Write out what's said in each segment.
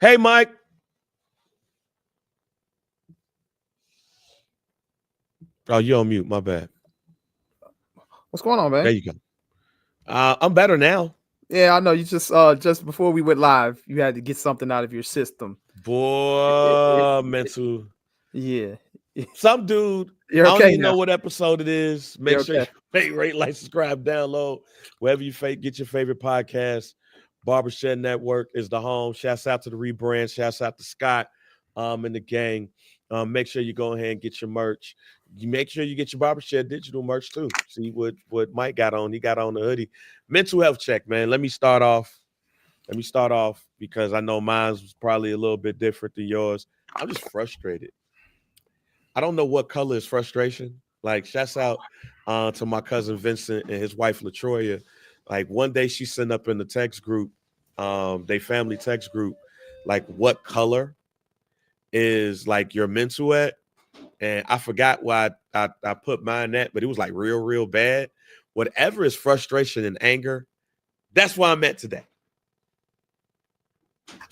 Hey, Mike. Oh, you're on mute. My bad. What's going on, There man? you go. I'm better now. Yeah, I know you just before we went live, you had to get something out of your system. Boy, mental. Yeah. Some dude, You're I don't okay even know now. what episode it is. Make You're sure you okay. rate, like, subscribe, download, wherever you get your favorite podcast. Barbershop Network is the home. Shouts out to the rebrand. Shouts out to Scott and the gang. Make sure you go ahead and get your merch. You make sure you get your Barbershop digital merch too. See what Mike got on. He got on the hoodie. Mental health check, man. Let me start off. Because I know mine was probably a little bit different than yours. I'm just frustrated. I don't know what color is frustration. Like, shouts out to my cousin Vincent and his wife Latroya. Like, one day she sent up in the text group, they family text group, like, what color is like your mental at? And I forgot why I put mine at, but it was like real, real bad. Whatever is frustration and anger, that's why I'm at today.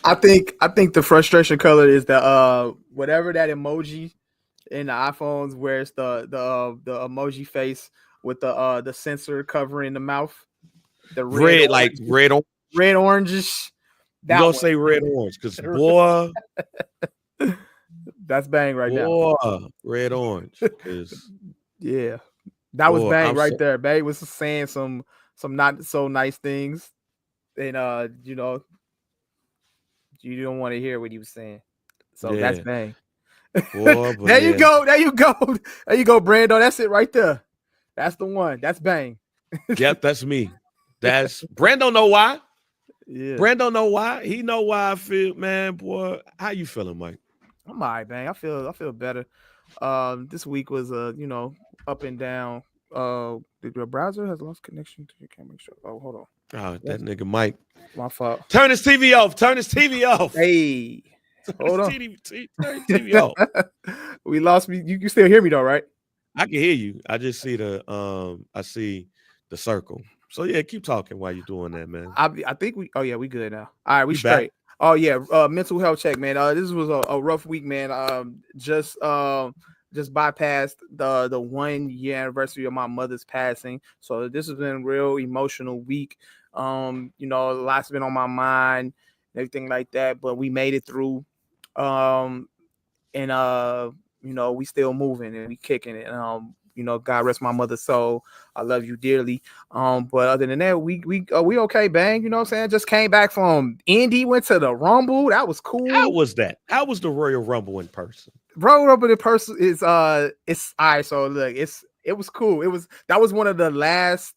I think the frustration color is the whatever that emoji in the iPhones where it's the emoji face with the sensor covering the mouth, the Red, like red on. red orangish. You That gonna one. say red orange? Cause That's bang right now. boy, red orange. Cause Yeah. That was boy, bang I'm right so there. Bang was saying some not so nice things. And you don't want to hear what he was saying. So that's yeah, bang. boy, but There you yeah, go. There you go. There you go, Brando. That's it right there. That's the one. That's bang. yep, that's me. That's Brand don't know why. Yeah. Brand don't know why. He know why I feel, man. Boy, how you feeling, Mike? I'm all right, bang. I feel better. This week was up and down. The browser has lost connection to your camera. Oh, hold on. Oh, that That's nigga Mike. my fault. Turn his TV off. Turn his TV off. Hey, Turn his hold on. turn his TV off. We lost me. You can still hear me though, right? I can hear you. I just see I see the circle. So yeah, keep talking while you're doing that, man. I think we. Oh yeah, we good now. All right, we You back? straight. Oh yeah, mental health check, man. This was a rough week, man. Just bypassed the 1 year anniversary of my mother's passing, so this has been a real emotional week. A lot's been on my mind, and everything like that. But we made it through. Um, and we still moving and we kicking it. God rest my mother's soul. I love you dearly. But other than that, we okay, bang. You know what I'm saying? Just came back from Indy, went to the Rumble. That was How cool. was that? How was the Royal Rumble in person? Bro, Rumble in person is it's all right. So look, it was cool. That was one of the last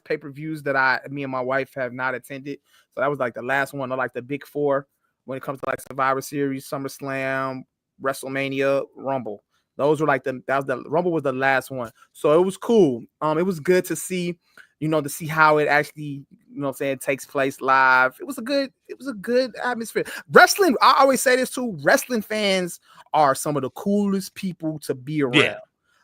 pay-per-views that me and my wife have not attended. So that was like the last one of like the big four when it comes to like Survivor Series, SummerSlam, WrestleMania, Rumble. Those were like the Rumble was the last one. So it was cool. It was good to see, to see how it actually, what I'm saying, takes place live. It was a good atmosphere. Wrestling, I always say this too, wrestling fans are some of the coolest people to be Yeah. around.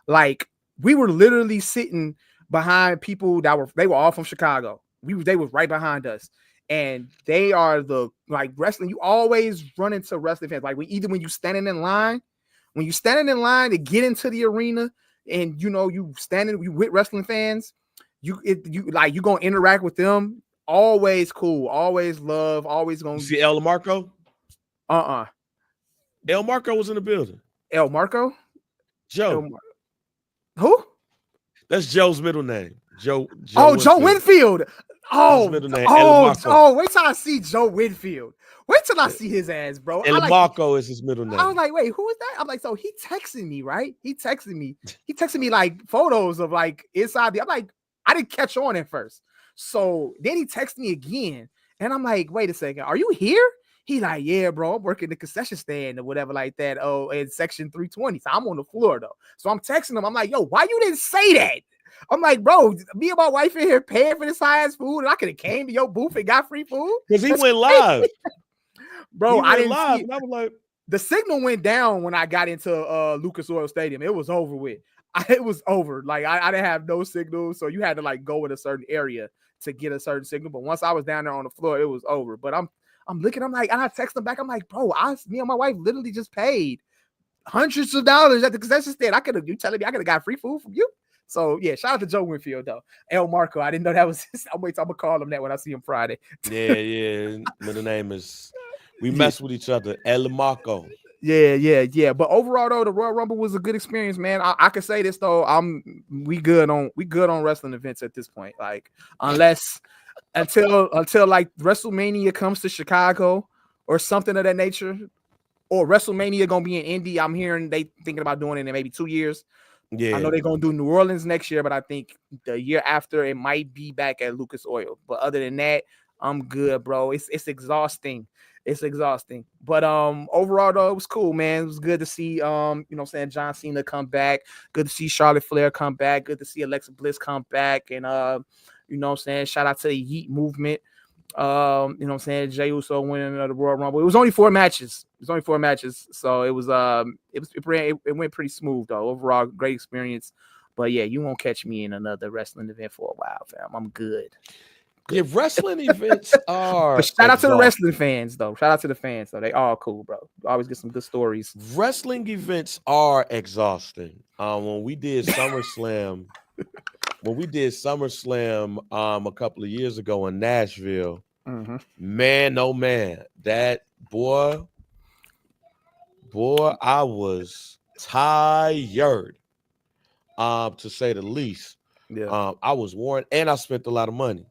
Like, we were literally sitting behind people they were all from Chicago. They were right behind us. And they are the like wrestling. You always run into wrestling fans. Like when you standing in line to get into the arena, and you with wrestling fans, you gonna interact with them. Always cool, always love, always You gonna see El Marco? uh-uh. El Marco was in the building. El Marco? El Joe. Mar- who? That's Joe's middle name. Joe Oh, Joe Winfield. Winfield. That's his Oh, middle name. El oh, Marco. oh, wait till I see Joe Winfield. Wait till I see his ass, bro. El Marco is his middle I was name. like, wait, who is that? I'm like, so he texting me, right? He texted me. He texted me like photos of like inside I'm like, I didn't catch on at first. So then he texted me again. And I'm like, wait a second, are you here? He like, yeah, bro, I'm working the concession stand or whatever like that. Oh, in section 320. So I'm on the floor though. So I'm texting him. I'm like, yo, why you didn't say that? I'm like, bro, me and my wife in here paying for this high ass food, and I could have came to your booth and got free food. Because he That's went crazy. live. Bro, He I went didn't see live. it. And I was like, The signal went down when I got into Lucas Oil Stadium. It was over with. It was over. Like I didn't have no signal, so you had to like go in a certain area to get a certain signal. But once I was down there on the floor, it was over. But I'm looking, I'm like, and I text him back. I'm like, bro, me and my wife literally just paid hundreds of dollars at the concession stand. You telling me I could have got free food from you? So yeah, shout out to Joe Winfield though. El Marco, I didn't know that was his. I'm gonna call him that when I see him Friday. Yeah. Middle name is, we Yeah. mess with each other. El Marco. Yeah. But overall though, the Royal Rumble was a good experience, man. I can say this though, we good on wrestling events at this point. Like until like WrestleMania comes to Chicago or something of that nature, or WrestleMania gonna be in Indy. I'm hearing they thinking about doing it in maybe 2 years. I know Yeah. they're gonna do New Orleans next year, but I think the year after it might be back at Lucas Oil. But other than that, I'm good, bro. It's exhausting. It's exhausting. But overall though, it was cool, man. It was good to see John Cena come back. Good to see Charlotte Flair come back. Good to see Alexa Bliss come back. And shout out to the Yeet movement. Jey Uso winning the Royal Rumble. It was only 4 matches. So it was it went pretty smooth though. Overall, great experience. But yeah, you won't catch me in another wrestling event for a while, fam. I'm good. Yeah, wrestling events are But shout out to the exhausting. wrestling fans though. Shout out to the fans though. They all cool, bro. You always get some good stories. Wrestling events are exhausting. When we did SummerSlam, a couple of years ago in Nashville, man, oh man, that boy, I was tired, to say the least. Yeah. I was worn, and I spent a lot of money.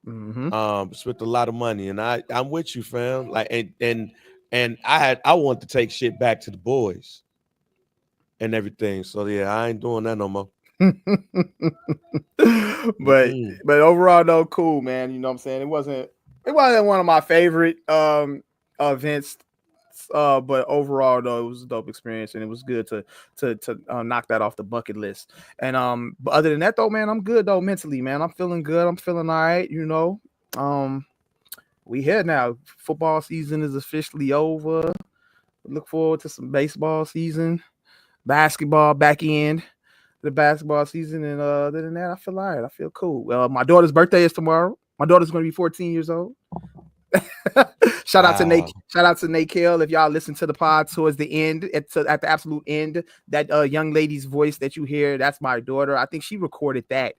Spent a lot of money, and I'm with you, fam. Like, and I want to take shit back to the boys and everything. So yeah, I ain't doing that no more. but overall though, cool, man. You know what I'm saying? It wasn't one of my favorite events. But overall though, it was a dope experience, and it was good to knock that off the bucket list. And but other than that though, man, I'm good though mentally, man. I'm feeling good. I'm feeling all right. We here now. Football season is officially over. Look forward to some baseball season, basketball back in the basketball season, and other than that, I feel all right. I feel cool. My daughter's birthday is tomorrow. My daughter's going to be 14 years old. Shout out to Nate. Shout out to Nate Kale. If y'all listen to the pod towards the end, at the absolute end, that young lady's voice that you hear, that's my daughter. I think she recorded that.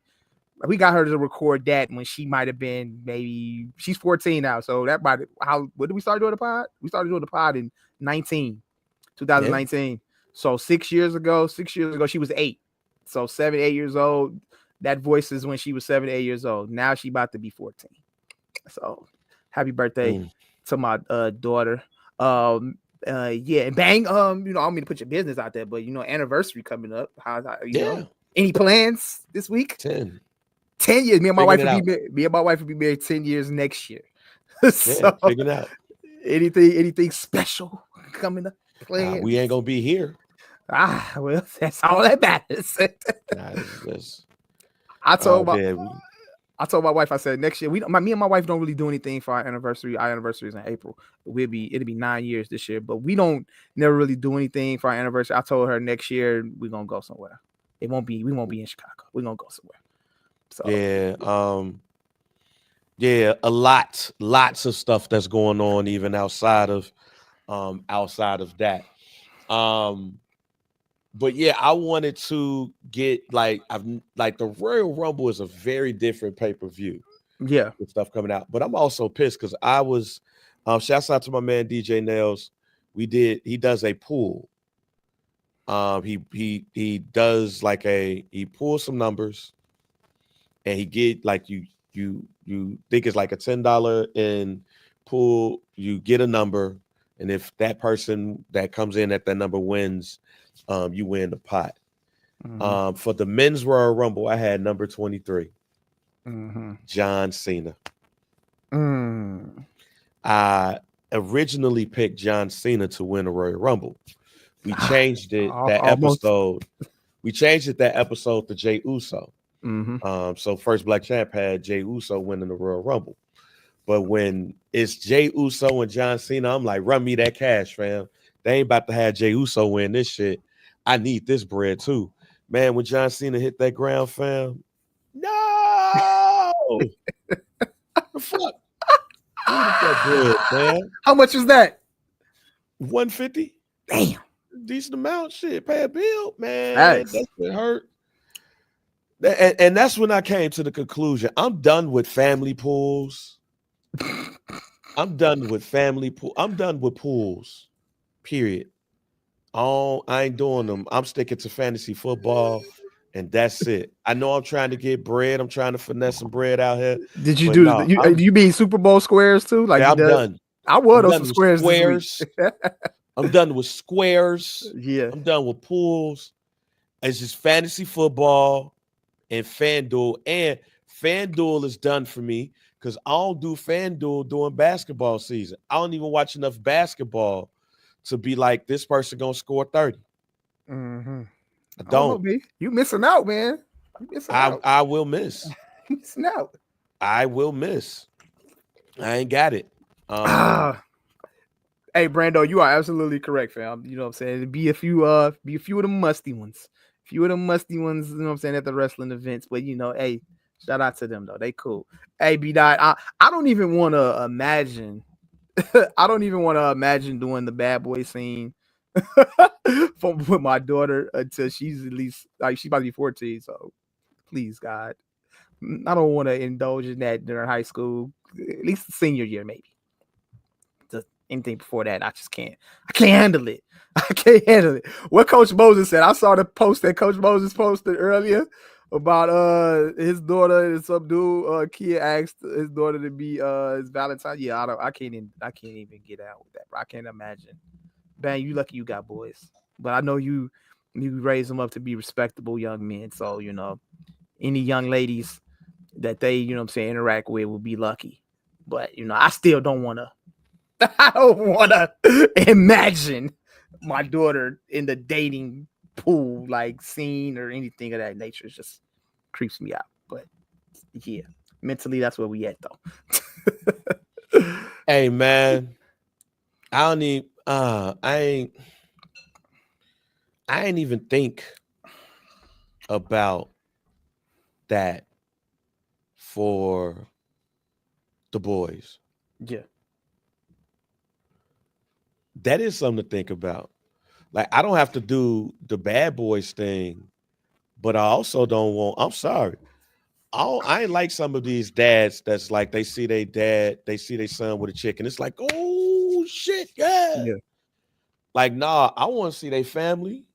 We got her to record that when she might have been, maybe she's 14 now. So that might, when did we start doing the pod? We started doing the pod in 2019. Yeah. So 6 years ago, she was 8. So 7, 8 years old. That voice is when she was 7, 8 years old. Now she about to be 14. So happy birthday to my daughter. And bang. I don't mean to put your business out there, but anniversary coming up. Any plans this week? 10 years. Me and my wife will be married 10 years next year. So figure it out. Anything special coming up? Plans? We ain't gonna be here. Well, that's all that matters. I told my wife, I said next year me and my wife don't really do anything for our anniversary. Our anniversary is in April. It'll be 9 years this year, but we don't never really do anything for our anniversary. I told her next year we're gonna go somewhere. We won't be in Chicago. We're gonna go somewhere. So lots of stuff that's going on even outside of that. But yeah, I wanted to get the Royal Rumble is a very different pay-per-view. Yeah, with stuff coming out. But I'm also pissed because I was shouts out to my man DJ Nails. He does a pool. He does he pulls some numbers, and he get you think it's like a $10 in pool. You get a number, and if that person that comes in at that number wins, you win the pot. For the men's Royal Rumble, I had number 23, John Cena. I originally picked John Cena to win a Royal Rumble. We changed it episode. We changed it that episode to Jey Uso. So first Black Champ had Jey Uso winning the Royal Rumble. But when it's Jey Uso and John Cena, I'm like, run me that cash, fam. They ain't about to have Jey Uso win this shit. I need this bread too. Man, when John Cena hit that ground, fam, no! The fuck? Who with that bread, man? How much was that? 150? Damn. Decent amount. Shit, pay a bill, man. Facts. That shit hurt. And that's when I came to the conclusion. I'm done with family pools. I'm done with family pool. I'm done with pools. Period. Oh, I ain't doing them. I'm sticking to fantasy football, and that's it. I know I'm trying to get bread. I'm trying to finesse some bread out here, Did you but do no, you mean Super Bowl squares too? Like yeah, you I'm done? done. I wore I'm those done for with squares this week. squares. I'm done with squares. Yeah. I'm done with pools. It's just fantasy football and FanDuel. And FanDuel is done for me because I don't do FanDuel during basketball season. I don't even watch enough basketball to be like, this person gonna score 30. Mm-hmm. I I don't know, don't. B. You missing out, man. You missing out. I will miss. You missing out. I will miss. I ain't got it. Hey, Brando, you are absolutely correct, fam. You know what I'm saying? Be a few of them musty ones. A few of them musty ones, you know what I'm saying, at the wrestling events. But hey, shout out to them though. They cool. Hey, B Dot, I don't even want to imagine. I don't even want to imagine doing the bad boy scene with my daughter until she's at least like she's about to be 14. So please, God. I don't want to indulge in that during high school, at least the senior year, maybe. Anything before that, I just can't. I can't handle it. I can't handle it. What Coach Moses said, I saw the post that Coach Moses posted earlier about his daughter and some dude kid asked his daughter to be his Valentine. Yeah, I can't even get out with that, bro. I can't imagine. Man, you lucky you got boys. But I know you raise them up to be respectable young men. So, any young ladies that they, interact with will be lucky. But, I still don't want to. I don't want to imagine my daughter in the dating pool, like scene or anything of that nature. It just creeps me out. But yeah, mentally, that's where we at, though. Hey, man, I don't need. I ain't even think about that for the boys. Yeah. That is something to think about. Like, I don't have to do the bad boys thing, but I also don't want. I'm sorry. I ain't like some of these dads that's like they see they see their son with a chick, and it's like, oh shit, yeah. Yeah. Like, nah, I want to see their family.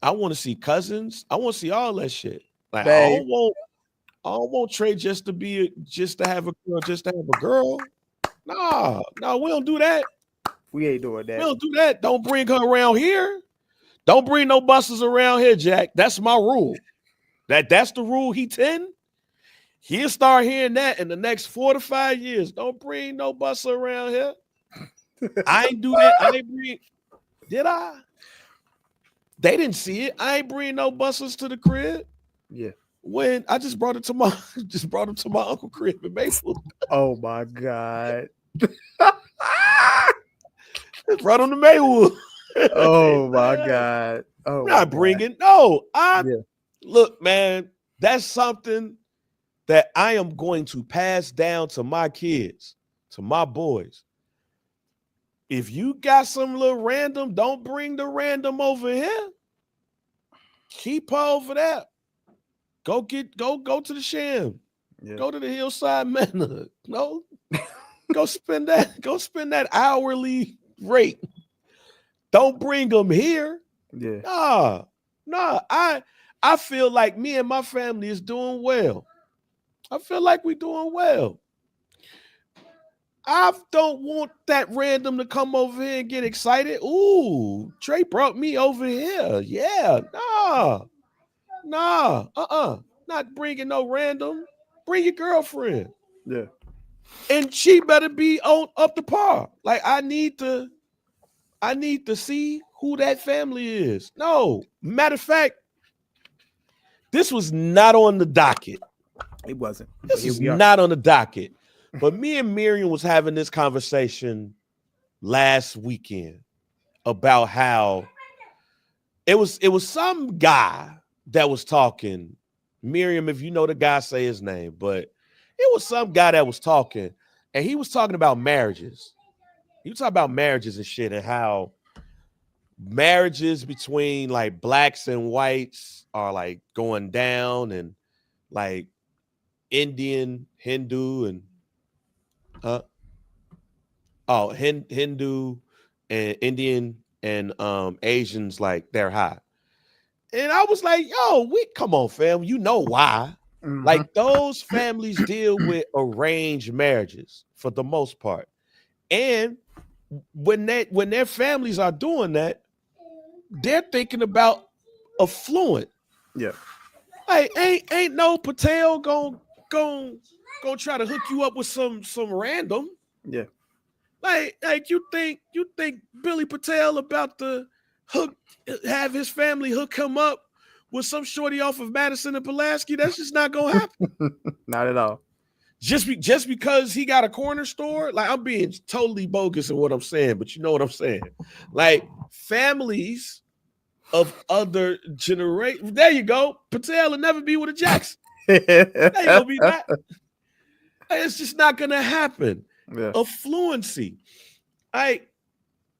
I want to see cousins. I want to see all that shit. Like, Babe. I don't want Trey just to have a girl, just to have a girl. Nah, no, we don't do that. We ain't doing that. We don't do that. Don't bring her around here. Don't bring no busters around here, Jack. That's my rule. That's the rule. He 10. He'll start hearing that in the next 4 to 5 years. Don't bring no buster around here. I ain't do that. I ain't bring. Did I? They didn't see it. I ain't bring no busters to the crib. Yeah. When I just brought it to my uncle crib in Mayfield. Oh my God. Brought him to Maywood. Oh my God. Oh, not bringing. No, Yeah. Look, man. That's something that I am going to pass down to my kids, to my boys. If you got some little random, don't bring the random over here. Keep her over there. Go to the sham. Yeah. Go to the hillside manor. No, go spend that hourly rate. Don't bring them here. Yeah. Nah. I feel like me and my family is doing well. I feel like we're doing well. I don't want that random to come over here and get excited. Ooh, Trey brought me over here. Yeah, nah, not bringing no random. Bring your girlfriend. Yeah. And she better be on up to par. Like, I need to see who that family is. No, matter of fact, this was not on the docket. It wasn't. This is not on the docket. But me and Miriam was having this conversation last weekend about how it was some guy that was talking. Miriam, if you know the guy, say his name, but it was some guy that was talking, and he was talking about marriages. He was talking about marriages and shit, and how marriages between like blacks and whites are like going down, and like Indian, Hindu, and Hindu and Indian and Asians, like they're high. And I was like, yo, we come on, fam. You know why? Like those families deal with arranged marriages for the most part. And when their families are doing that, they're thinking about affluent. Yeah. Like ain't no Patel gonna try to hook you up with some random. Yeah. Like you think Billy Patel about to have his family hook him up with some shorty off of Madison and Pulaski? That's just not gonna happen. Not at all. Just because he got a corner store. Like, I'm being totally bogus in what I'm saying, but you know what I'm saying. Like, families of other generations. There you go. Patel will never be with a Jackson. There you go, be that. It's just not gonna happen. Yeah. Affluency. Mike,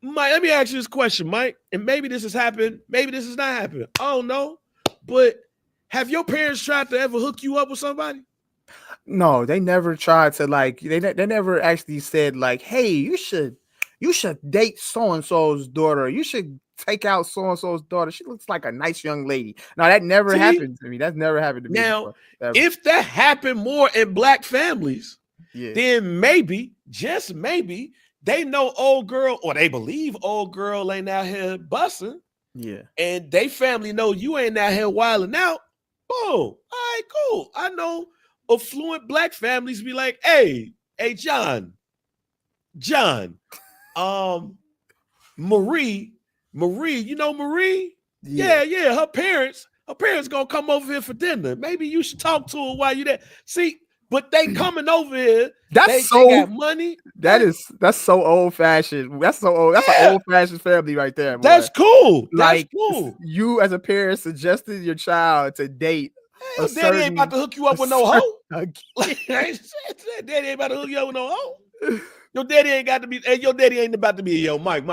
let me ask you this question, Mike. And maybe this has happened. Maybe this has not happened. I don't know. But have your parents tried to ever hook you up with somebody? No, they never tried to, like, they never actually said like, hey, you should date so-and-so's daughter. You should take out so-and-so's daughter. She looks like a nice young lady. No, that never happened to me. That's never happened to me. Now, if that happened more in black families, then maybe, just maybe, they know old girl, or they believe old girl ain't out here bussing. Yeah. And they family know you ain't out here wilding out. Boom. All right, cool. I know affluent black families be like, hey, John, Marie, you know Marie? Yeah, her parents gonna come over here for dinner. Maybe you should talk to her while you there. See, but they coming over here. They got money. That's so old fashioned. That's so old. That's an old fashioned family right there. Boy. That's cool. Like, you as a parent suggested your child to date. Your daddy ain't about to hook you up with no hoe. Daddy ain't about to hook you up with no hoe. Your daddy ain't got to be. Hey, your daddy ain't about to be. Yo, Mike.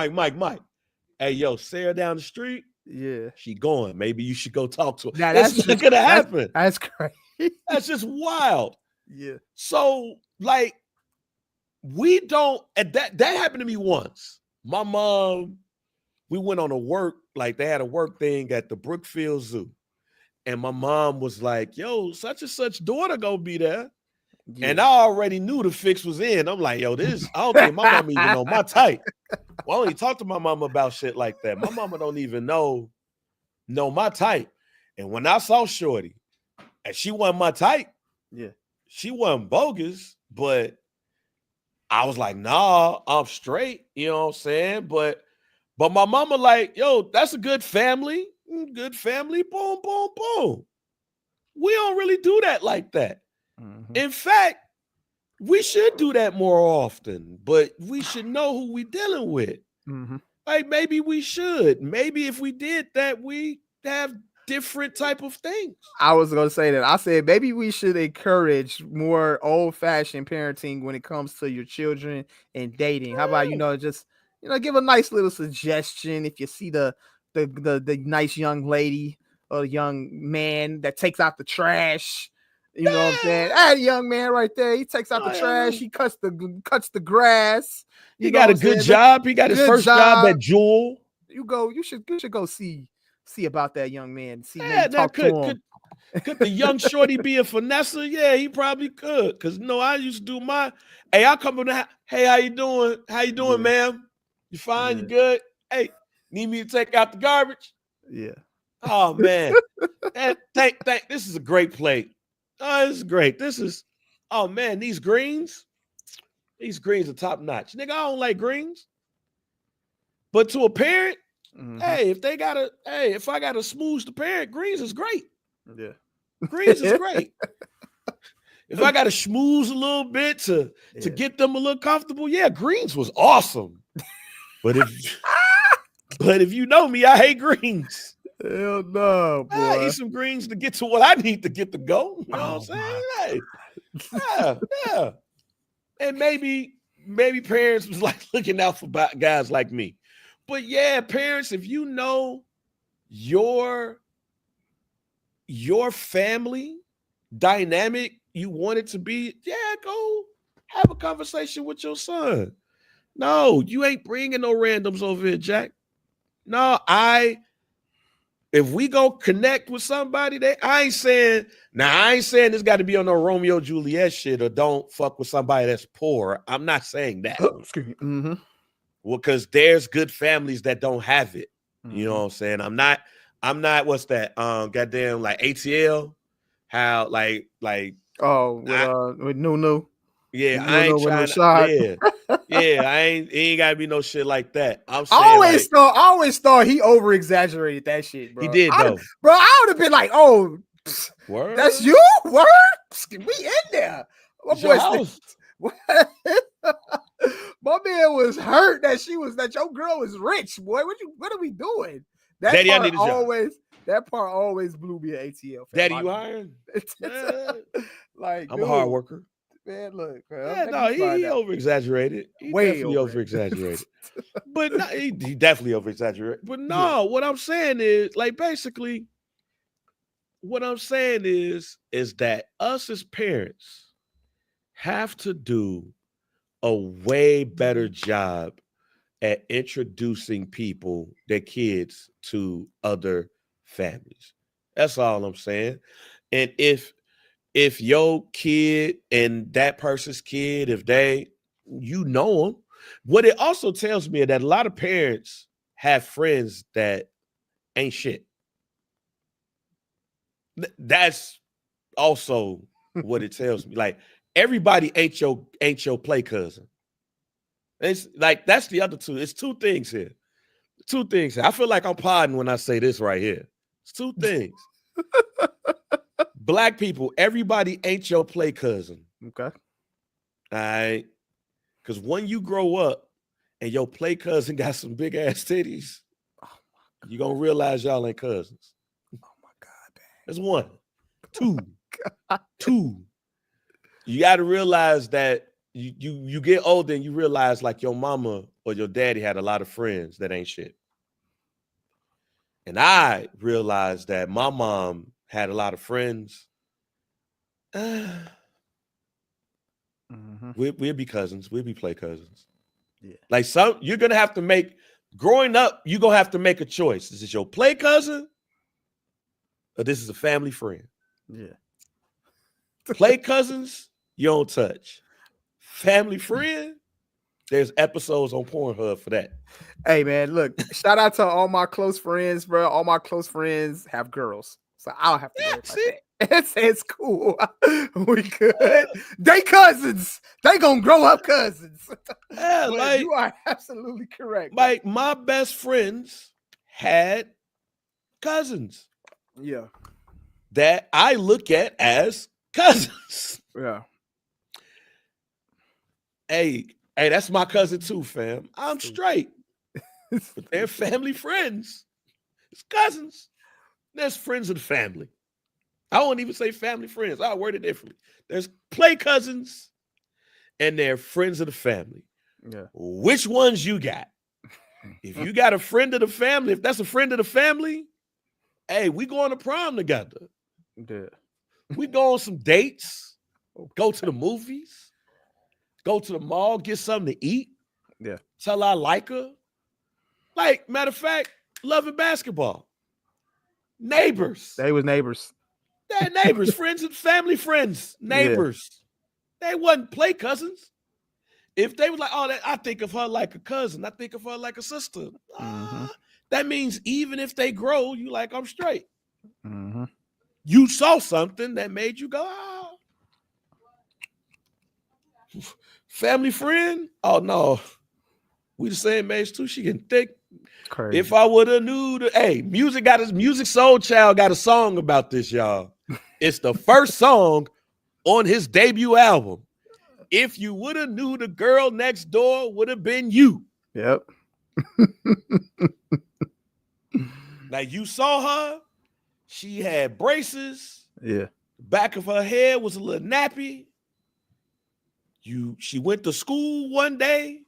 Hey, yo, Sarah down the street. Yeah, she going. Maybe you should go talk to her. Now, that's not gonna happen. That's crazy. That's just wild. Yeah. So, like, we don't. And that happened to me once. My mom, we went on a work, like they had a work thing at the Brookfield Zoo. And my mom was like, yo, such and such daughter gonna be there. Yeah. And I already knew the fix was in. I'm like, yo, I don't think my mama even know my type. Well, I only talk to my mama about shit like that. My mama don't even know my type. And when I saw Shorty, and she wasn't my type, she wasn't bogus, but I was like, nah, I'm straight. You know what I'm saying? But my mama like, yo, that's a good family. Good family. Boom, boom, boom. We don't really do that like that. Mm-hmm. In fact, we should do that more often, but we should know who we dealing with. Mm-hmm. Like, maybe we should. Maybe if we did that, we have different type of things. I was going to say that. I said maybe we should encourage more old-fashioned parenting when it comes to your children and dating. How about, just, give a nice little suggestion if you see the nice young lady or young man that takes out the trash. You know what I'm saying? That young man right there, he takes out the trash. He cuts the grass. He got a good job. He got his first job at Jewel. You should go see about that young man. See, talk to him. Could the young shorty be a finesser? Yeah, he probably could. Cause I used to do my. Hey, I come in the house. Hey, how you doing? How you doing, ma'am? You fine? You good? Hey, need me to take out the garbage? Yeah. Oh man, this is a great plate. Oh, this is great. Oh man, these greens are top notch. Nigga, I don't like greens. But to a parent, hey, if I gotta smooze the parent, greens is great. Yeah. Greens is great. If I gotta schmooze a little bit to get them a little comfortable, yeah, greens was awesome. But if you know me, I hate greens. Hell no, boy. I eat some greens to get to what I need to get to go. You know what I'm saying? Hey, yeah. And maybe parents was like looking out for guys like me. But yeah, parents, if you know your family dynamic you want it to be, yeah, go have a conversation with your son. No, you ain't bringing no randoms over here, Jack. No, if we go connect with somebody, I ain't saying this got to be on no Romeo Juliet shit or don't fuck with somebody that's poor. I'm not saying that. Excuse me. Mm-hmm. Well, because there's good families that don't have it. Mm-hmm. You know what I'm saying? I'm not, what's that? Goddamn, like ATL. How like with Nunu. yeah, I ain't trying to, it ain't gotta be no shit like that. I'm saying I always thought he over exaggerated that shit, bro. He did though. Bro, I would have been like, oh, word? That's you? Word? We in there. My your house. My man was hurt that your girl was rich, boy. What are we doing? Daddy, I need a job. That part always blew me an ATL. Daddy, you hiring? Like, I'm a hard worker. Man, look, yeah, no, he over exaggerated. He definitely over exaggerated. But no, he definitely over exaggerated. But no, what I'm saying is, like, basically, what I'm saying is that us as parents have to do a way better job at introducing their kids to other families. That's all I'm saying. And if your kid and that person's kid, if you know them, what it also tells me is that a lot of parents have friends that ain't shit. That's also what it tells me. Like, everybody ain't your play cousin. It's like, that's the other two. It's two things here. I feel like I'm podding when I say this right here. It's two things. Black people, everybody ain't your play cousin. Okay. All right. Because when you grow up and your play cousin got some big ass titties, you're going to realize y'all ain't cousins. Oh my God. Dang. That's one. Two. You got to realize that you get older and you realize, like, your mama or your daddy had a lot of friends that ain't shit. And I realized that my mom had a lot of friends. We'll be cousins. We'll be play cousins. Yeah. Like, you're going to have to make, growing up, you're going to have to make a choice. Is this your play cousin or this is a family friend? Yeah. Play cousins, you don't touch. Family friend, there's episodes on Pornhub for that. Hey, man, look, shout out to all my close friends, bro. All my close friends have girls, so I don't have to worry about that. It's cool. We good. They cousins. They gonna grow up cousins. Yeah, like, you are absolutely correct. Like, my best friends had cousins. Yeah. That I look at as cousins. Yeah. Hey, that's my cousin too, fam. I'm straight. But they're family friends. It's cousins. There's friends of the family. I won't even say family friends. I'll word it differently. There's play cousins and they're friends of the family. Yeah. Which ones you got? If you got a friend of the family, if that's a friend of the family, hey, we go on a prom together. Yeah. We go on some dates, go to the movies, go to the mall, get something to eat. Yeah. Tell I like her. Like, matter of fact, loving basketball. Neighbors. They was neighbors. They're neighbors, friends and family friends. Neighbors. Yeah. They wasn't play cousins. If they was like, oh, I think of her like a cousin. I think of her like a sister. That means even if they grow, you like, I'm straight. Mm-hmm. You saw something that made you go, oh. Family friend? Oh, no. We the same age too. She getting thick. Crazy. If I would have knew Music Soul Child got a song about this, y'all. It's the first song on his debut album. If you would have knew the girl next door would have been you. Yep. Now, you saw her. She had braces. Yeah. The back of her head was a little nappy. She went to school one day,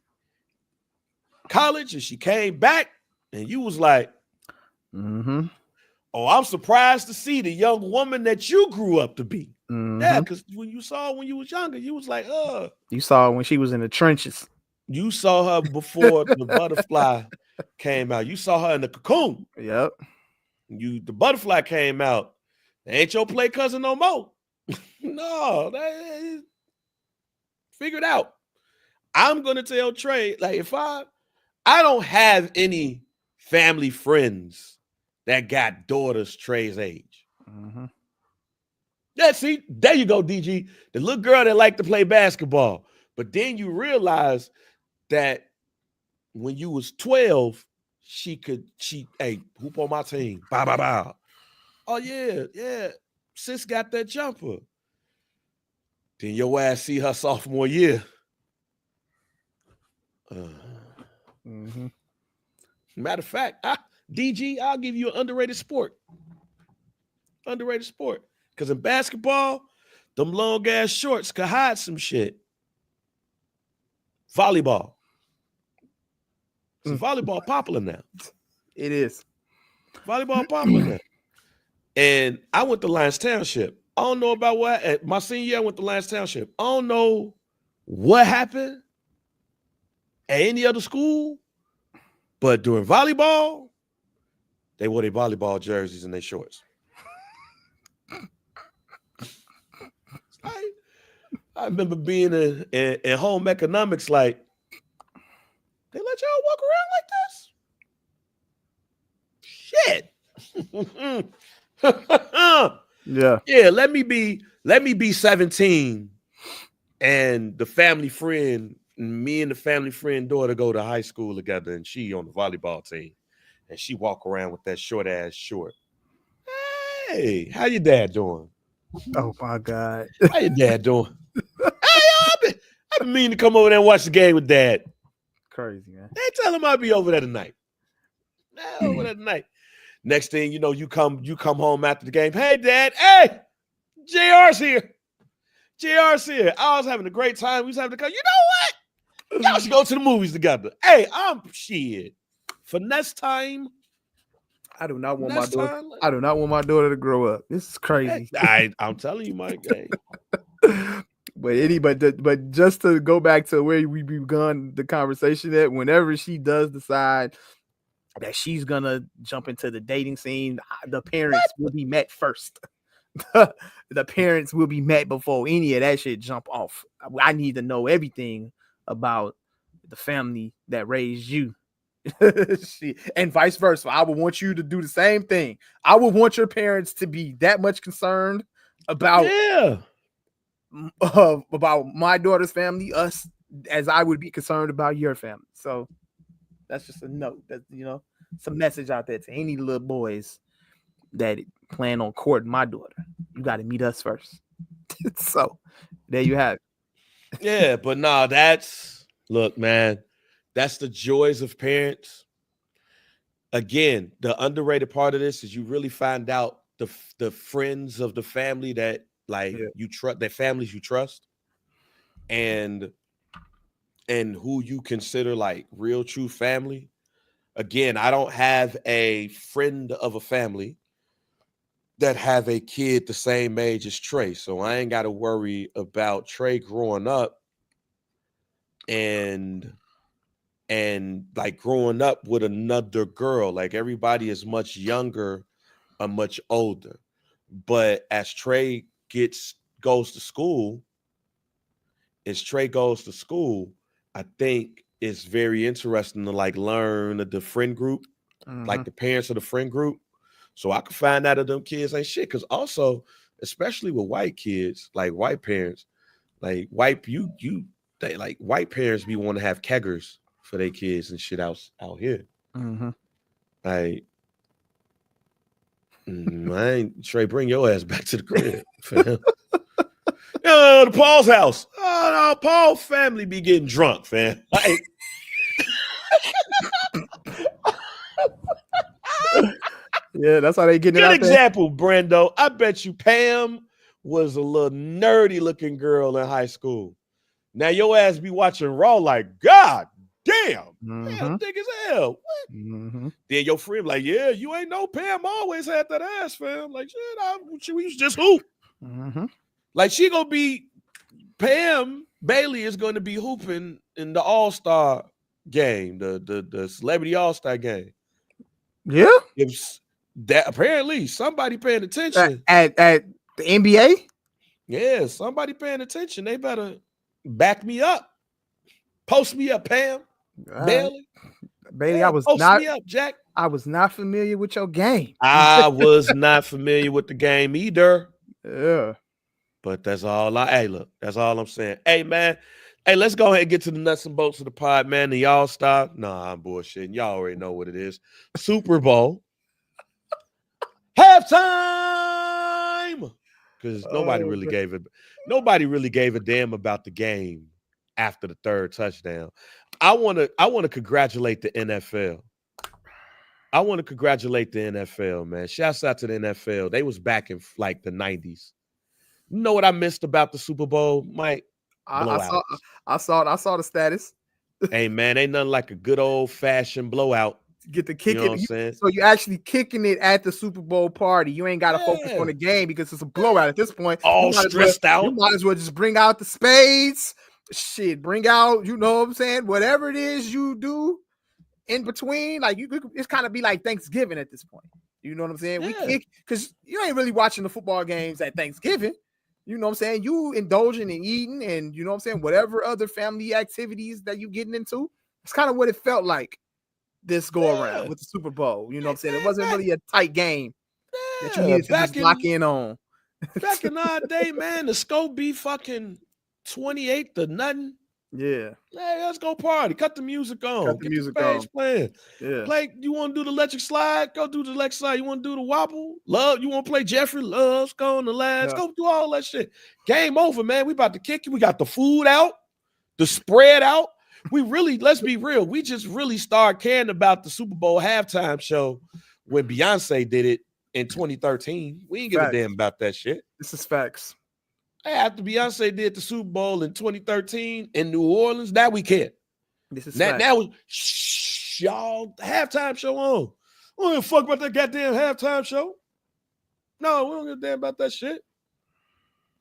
college, and she came back, and you was like, Mm-hmm. oh, I'm surprised to see the young woman that you grew up to be. Mm-hmm. Yeah, because when you saw her when you was younger, you was like, You saw her when she was in the trenches. you saw her before the butterfly came out. You saw her in the cocoon. Yep. The butterfly came out. Ain't your play cousin no more. No, figure it out. I'm gonna tell Trey, like, if I don't have any family friends that got daughters Trey's age. Mm-hmm. Yeah, see, there you go, DG. The little girl that liked to play basketball. But then you realize that when you was 12, hey, hoop on my team. Bow, bow, bow. Oh, yeah. Sis got that jumper. Then your ass see her sophomore year. Mm-hmm. Matter of fact, DG, I'll give you an underrated sport. Underrated sport. Because in basketball, them long ass shorts could hide some shit. Volleyball. See, volleyball popular now. It is. Volleyball popular now. And I went to Lions Township. I don't know about what. My senior year, I went to Lions Township. I don't know what happened at any other school, but during volleyball, they wore their volleyball jerseys and their shorts. I remember being in home economics, like, they let y'all walk around like this? Shit. Yeah, let me be 17 and the family friend, me and the family friend daughter go to high school together, and she on the volleyball team, and she walk around with that short ass short. Hey, how your dad doing? Oh my God. How your dad doing? Hey, I've been meaning to come over there and watch the game with Dad. Crazy, man. They tell him I'll be over there tonight. Over there tonight. Next thing you know, you come home after the game. Hey, Dad. Hey, JR's here. JR's here. I was having a great time. We was having a you know what? Y'all should go to the movies together. Hey, I'm shit. Finesse time. I do not want my daughter. I do not want my daughter to grow up. This is crazy. I'm telling you, Mike. Hey. But just to go back to where we begun the conversation, that whenever she does decide that she's gonna jump into the dating scene, the parents will be met first. The parents will be met before any of that shit jump off. I need to know everything about the family that raised you. And vice versa. I would want you to do the same thing. I would want your parents to be that much concerned about about my daughter's family, us, as I would be concerned about your family. So that's just a note. That, you know, it's a message out there to any little boys that plan on courting my daughter. You got to meet us first. So there you have it. Yeah, but no, look, man, that's the joys of parents. Again, the underrated part of this is you really find out the friends of the family that you trust, their families you trust, and who you consider like real true family. Again, I don't have a friend of a family that have a kid the same age as Trey, so I ain't got to worry about Trey growing up and like growing up with another girl. Like, everybody is much younger or much older. But as Trey goes to school, I think it's very interesting to like learn the friend group, like the parents of the friend group. So I can find out that them kids ain't shit. Cause also, especially with white kids, like white parents, like white parents be want to have keggers for their kids and shit out here. Like, Trey, bring your ass back to the crib, fam. The Paul's house. Oh, no, Paul family be getting drunk, fam. Like, yeah, that's how they get it. Good example, Brando. I bet you Pam was a little nerdy looking girl in high school. Now your ass be watching Raw like, God damn, Mm-hmm. thick as hell. What? Mm-hmm. Then your friend like, yeah, you ain't know Pam always had that ass, fam. Like, shit, we used to just hoop. Mm-hmm. Like she gonna be Pam Bailey is going to be hooping in the All-Star game, the Celebrity All-Star game. Yeah. If that apparently somebody paying attention. At the NBA. Yeah, somebody paying attention. They better back me up. Post me up, Pam Bailey. Bailey, Yeah, post me up, Jack. I was not familiar with your game. I was not familiar with the game either. Yeah. But that's all hey, look, that's all I'm saying. Hey, man. Hey, let's go ahead and get to the nuts and bolts of the pod, man. The All-Star. Nah, I'm bullshitting. Y'all already know what it is. Super Bowl. Halftime. Because nobody really gave a damn about the game after the third touchdown. I want to congratulate the NFL. Man. Shouts out to the NFL. They was back in like the 90s. You know what I missed about the Super Bowl, Mike? Blowouts. I saw the status. Hey man, ain't nothing like a good old fashioned blowout. Get the kick You know what I'm saying? So you're actually kicking it at the Super Bowl party. You ain't got to focus on the game because it's a blowout at this point. All stressed out. You might as well just bring out the spades. Shit, bring out, you know what I'm saying? Whatever it is you do in between, like it's kind of be like Thanksgiving at this point. You know what I'm saying? We kick because you ain't really watching the football games at Thanksgiving. You know what I'm saying? You indulging and eating and you know what I'm saying? Whatever other family activities that you getting into. It's kind of what it felt like this go around with the Super Bowl. You know what I'm saying? It wasn't really a tight game that you needed to just lock in on. Back in our day, man, the scope be fucking 28 to nothing. Yeah. Hey, let's go party. Cut the music on. Cut the music on. Playing. Yeah. Play. You want to do the electric slide? Go do the electric slide. You want to do the wobble? Love. You want to play Jeffrey Love's go on the lads? Go do all that shit. Game over, man. We about to kick you. We got the food out, the spread out. We really, let's be real. We just really started caring about the Super Bowl halftime show when Beyonce did it in 2013. We ain't give a damn about that shit. This is facts. After Beyonce did the Super Bowl in 2013 in New Orleans, now we care. This is now y'all halftime show on. We don't give a fuck about that goddamn halftime show. No, we don't give a damn about that shit.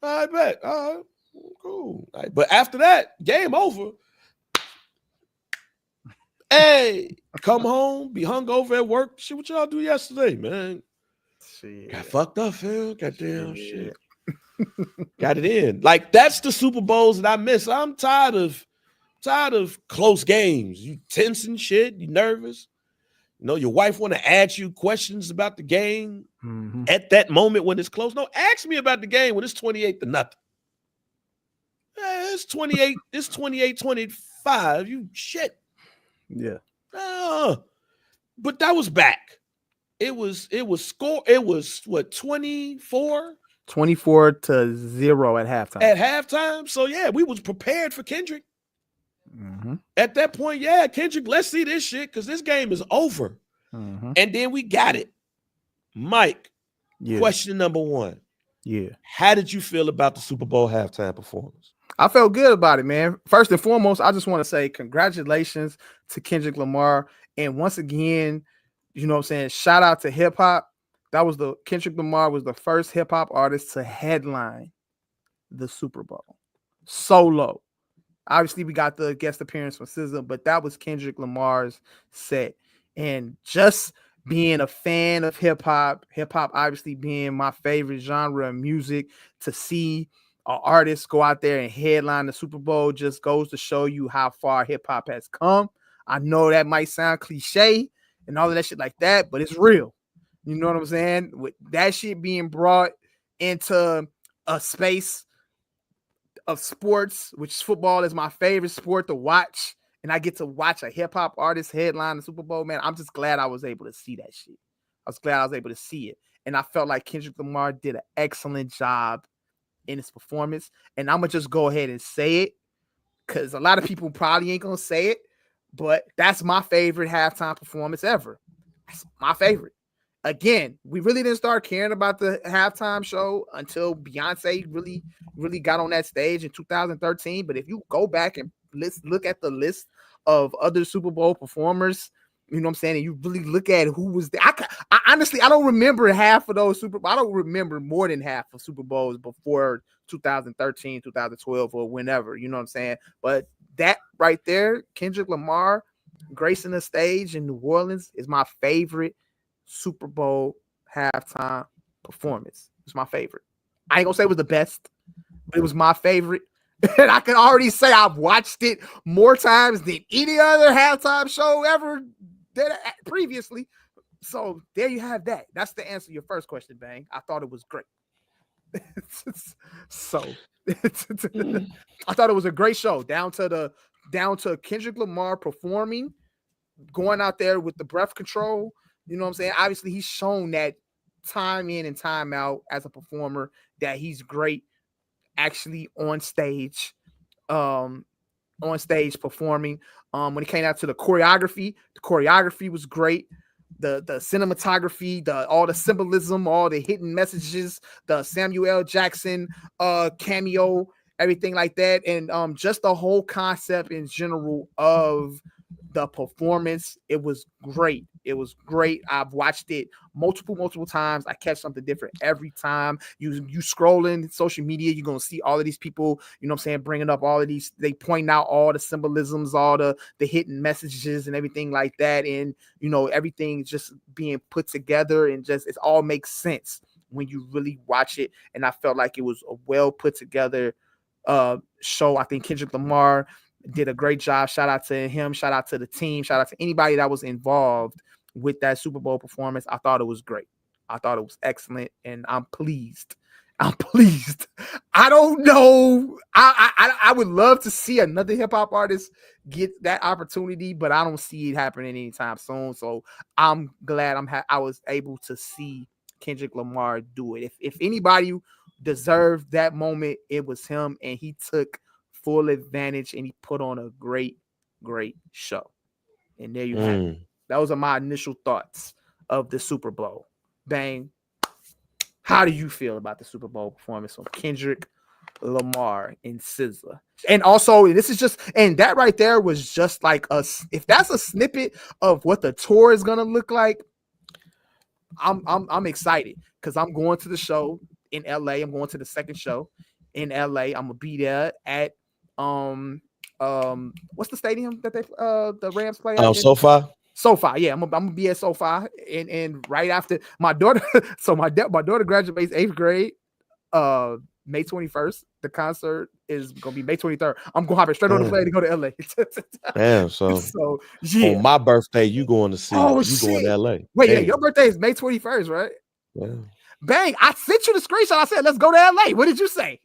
I bet. All right, cool. All right. But after that, game over. Hey, come home, be hungover at work. Shit, what y'all do yesterday, man? Shit. Got fucked up, Phil. Goddamn shit. Got it in. Like that's the Super Bowls that I miss. I'm tired of close games. You tense and shit. You nervous. You know, your wife want to ask you questions about the game at that moment when it's close. No, ask me about the game when it's 28 to nothing. It's 28, it's 28-25. You shit. Yeah. But that was back. It was what 24? 24-0 at halftime. At halftime. So yeah, we was prepared for Kendrick. At that point, yeah, Kendrick, let's see this shit because this game is over. And then we got it. Mike, question number one. Yeah. How did you feel about the Super Bowl halftime performance? I felt good about it, man. First and foremost, I just want to say congratulations to Kendrick Lamar. And once again, you know what I'm saying, shout out to hip hop. Kendrick Lamar was the first hip hop artist to headline the Super Bowl solo. Obviously, we got the guest appearance from SZA, but that was Kendrick Lamar's set. And just being a fan of hip hop obviously being my favorite genre of music, to see an artist go out there and headline the Super Bowl just goes to show you how far hip hop has come. I know that might sound cliche and all of that shit like that, but it's real. You know what I'm saying? With that shit being brought into a space of sports, which football is my favorite sport to watch, and I get to watch a hip-hop artist headline the Super Bowl, man, I'm just glad I was able to see that shit. I was glad I was able to see it. And I felt like Kendrick Lamar did an excellent job in his performance. And I'm going to just go ahead and say it because a lot of people probably ain't going to say it, but that's my favorite halftime performance ever. That's my favorite. again, we really didn't start caring about the halftime show until Beyonce really got on that stage in 2013. But if you go back and look at the list of other Super Bowl performers, you know what I'm saying, and you really look at who was there. I honestly, I don't remember half of those I don't remember more than half of Super Bowls before 2013, 2012, or whenever, you know what I'm saying? But that right there, Kendrick Lamar gracing the stage in New Orleans is my favorite Super Bowl halftime performance. It's my favorite. I ain't gonna say it was the best, but it was my favorite. And I can already say I've watched it more times than any other halftime show ever did previously. So there you have that. That's the answer to your first question, Bang. I thought it was great. So I thought it was a great show, down to Kendrick Lamar performing, going out there with the breath control. You know what I'm saying? Obviously, he's shown that time in and time out as a performer that he's great actually on stage performing. When it came out to the choreography was great. The cinematography, all the symbolism, all the hidden messages, the Samuel L. Jackson cameo, everything like that, and just the whole concept in general of the performance. It was great. I've watched it multiple times. I catch something different every time. You scrolling social media, you're gonna see all of these people, you know what I'm saying, bringing up all of these, they point out all the symbolisms, all the hidden messages and everything like that, and you know, everything just being put together, and just it all makes sense when you really watch it. And I felt like it was a well put together show. I think Kendrick Lamar did a great job. Shout out to him. Shout out to the team. Shout out to anybody that was involved with that Super Bowl performance. I thought it was great. I thought it was excellent, and I'm pleased. I don't know. I would love to see another hip hop artist get that opportunity, but I don't see it happening anytime soon. So I'm glad I was able to see Kendrick Lamar do it. If anybody deserved that moment, it was him, and he took full advantage, and he put on a great show. And there you have it. Those are my initial thoughts of the Super Bowl. Bang. How do you feel about the Super Bowl performance of Kendrick Lamar and SZA? And also, this is just, and that right there was just like if that's a snippet of what the tour is gonna look like, I'm excited, because I'm going to the show in LA. I'm going to the second show in LA. I'm gonna be there at what's the stadium that the Rams play at? SoFi. Yeah, I'm gonna be at SoFi, and right after my daughter, so my daughter graduates 8th grade, May 21st. The concert is gonna be May 23rd. I'm gonna hop it straight on the plane to go to LA. Damn, so yeah. On my birthday, you going to see? Going to LA? Wait, yeah, your birthday is May 21st, right? Yeah. Bang! I sent you the screenshot. I said, "Let's go to LA." What did you say?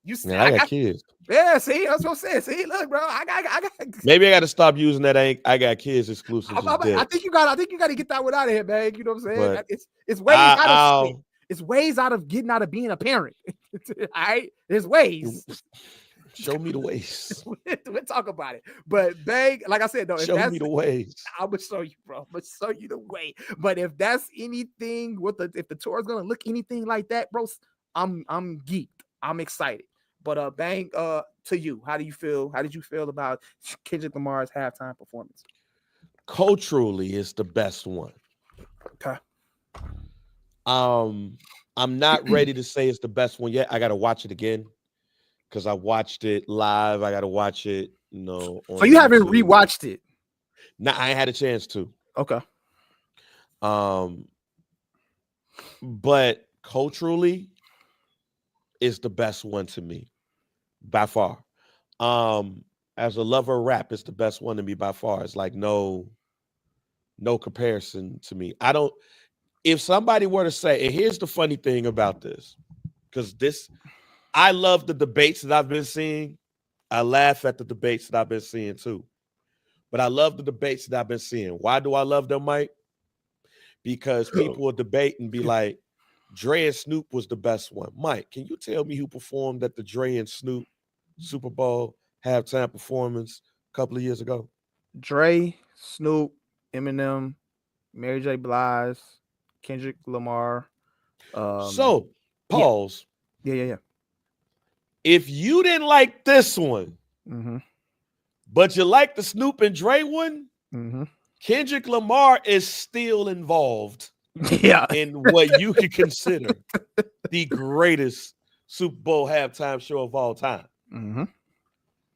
You said, I got kids. Yeah, see, that's what I'm saying. See, look, bro, I got. Maybe I got to stop using that. I got kids exclusive. I think you got to get that one out of here, man. You know what I'm saying? But it's ways out of shit. It's ways out of getting out of being a parent. All right, there's ways. Show me the ways. We'll talk about it. But Bang, like I said, though, show me the ways. I'm gonna show you, bro. I'm gonna show you the way. But if that's anything, if the tour is gonna look anything like that, bro, I'm geeked. I'm excited. But Bang, to you, how do you feel? How did you feel about Kendrick Lamar's halftime performance? Culturally, it's the best one. Okay. I'm not ready to say it's the best one yet. I got to watch it again, because I watched it live. I got to watch it, on so you haven't rewatched it? No, I ain't had a chance to. Okay. But culturally, it's the best one to me, by far. As a lover of rap, it's the best one to me by far. It's like no comparison to me. If somebody were to say, and here's the funny thing about this, because I love the debates that I've been seeing. I laugh at the debates that I've been seeing too. But I love the debates that I've been seeing. Why do I love them, Mike? Because people will debate and be like, Dre and Snoop was the best one. Mike, can you tell me who performed at the Dre and Snoop Super Bowl halftime performance a couple of years ago? Dre, Snoop, Eminem, Mary J. Blige, Kendrick Lamar. So pause. Yeah. If you didn't like this one, but you like the Snoop and Dre one, Kendrick Lamar is still involved in what you could consider the greatest Super Bowl halftime show of all time.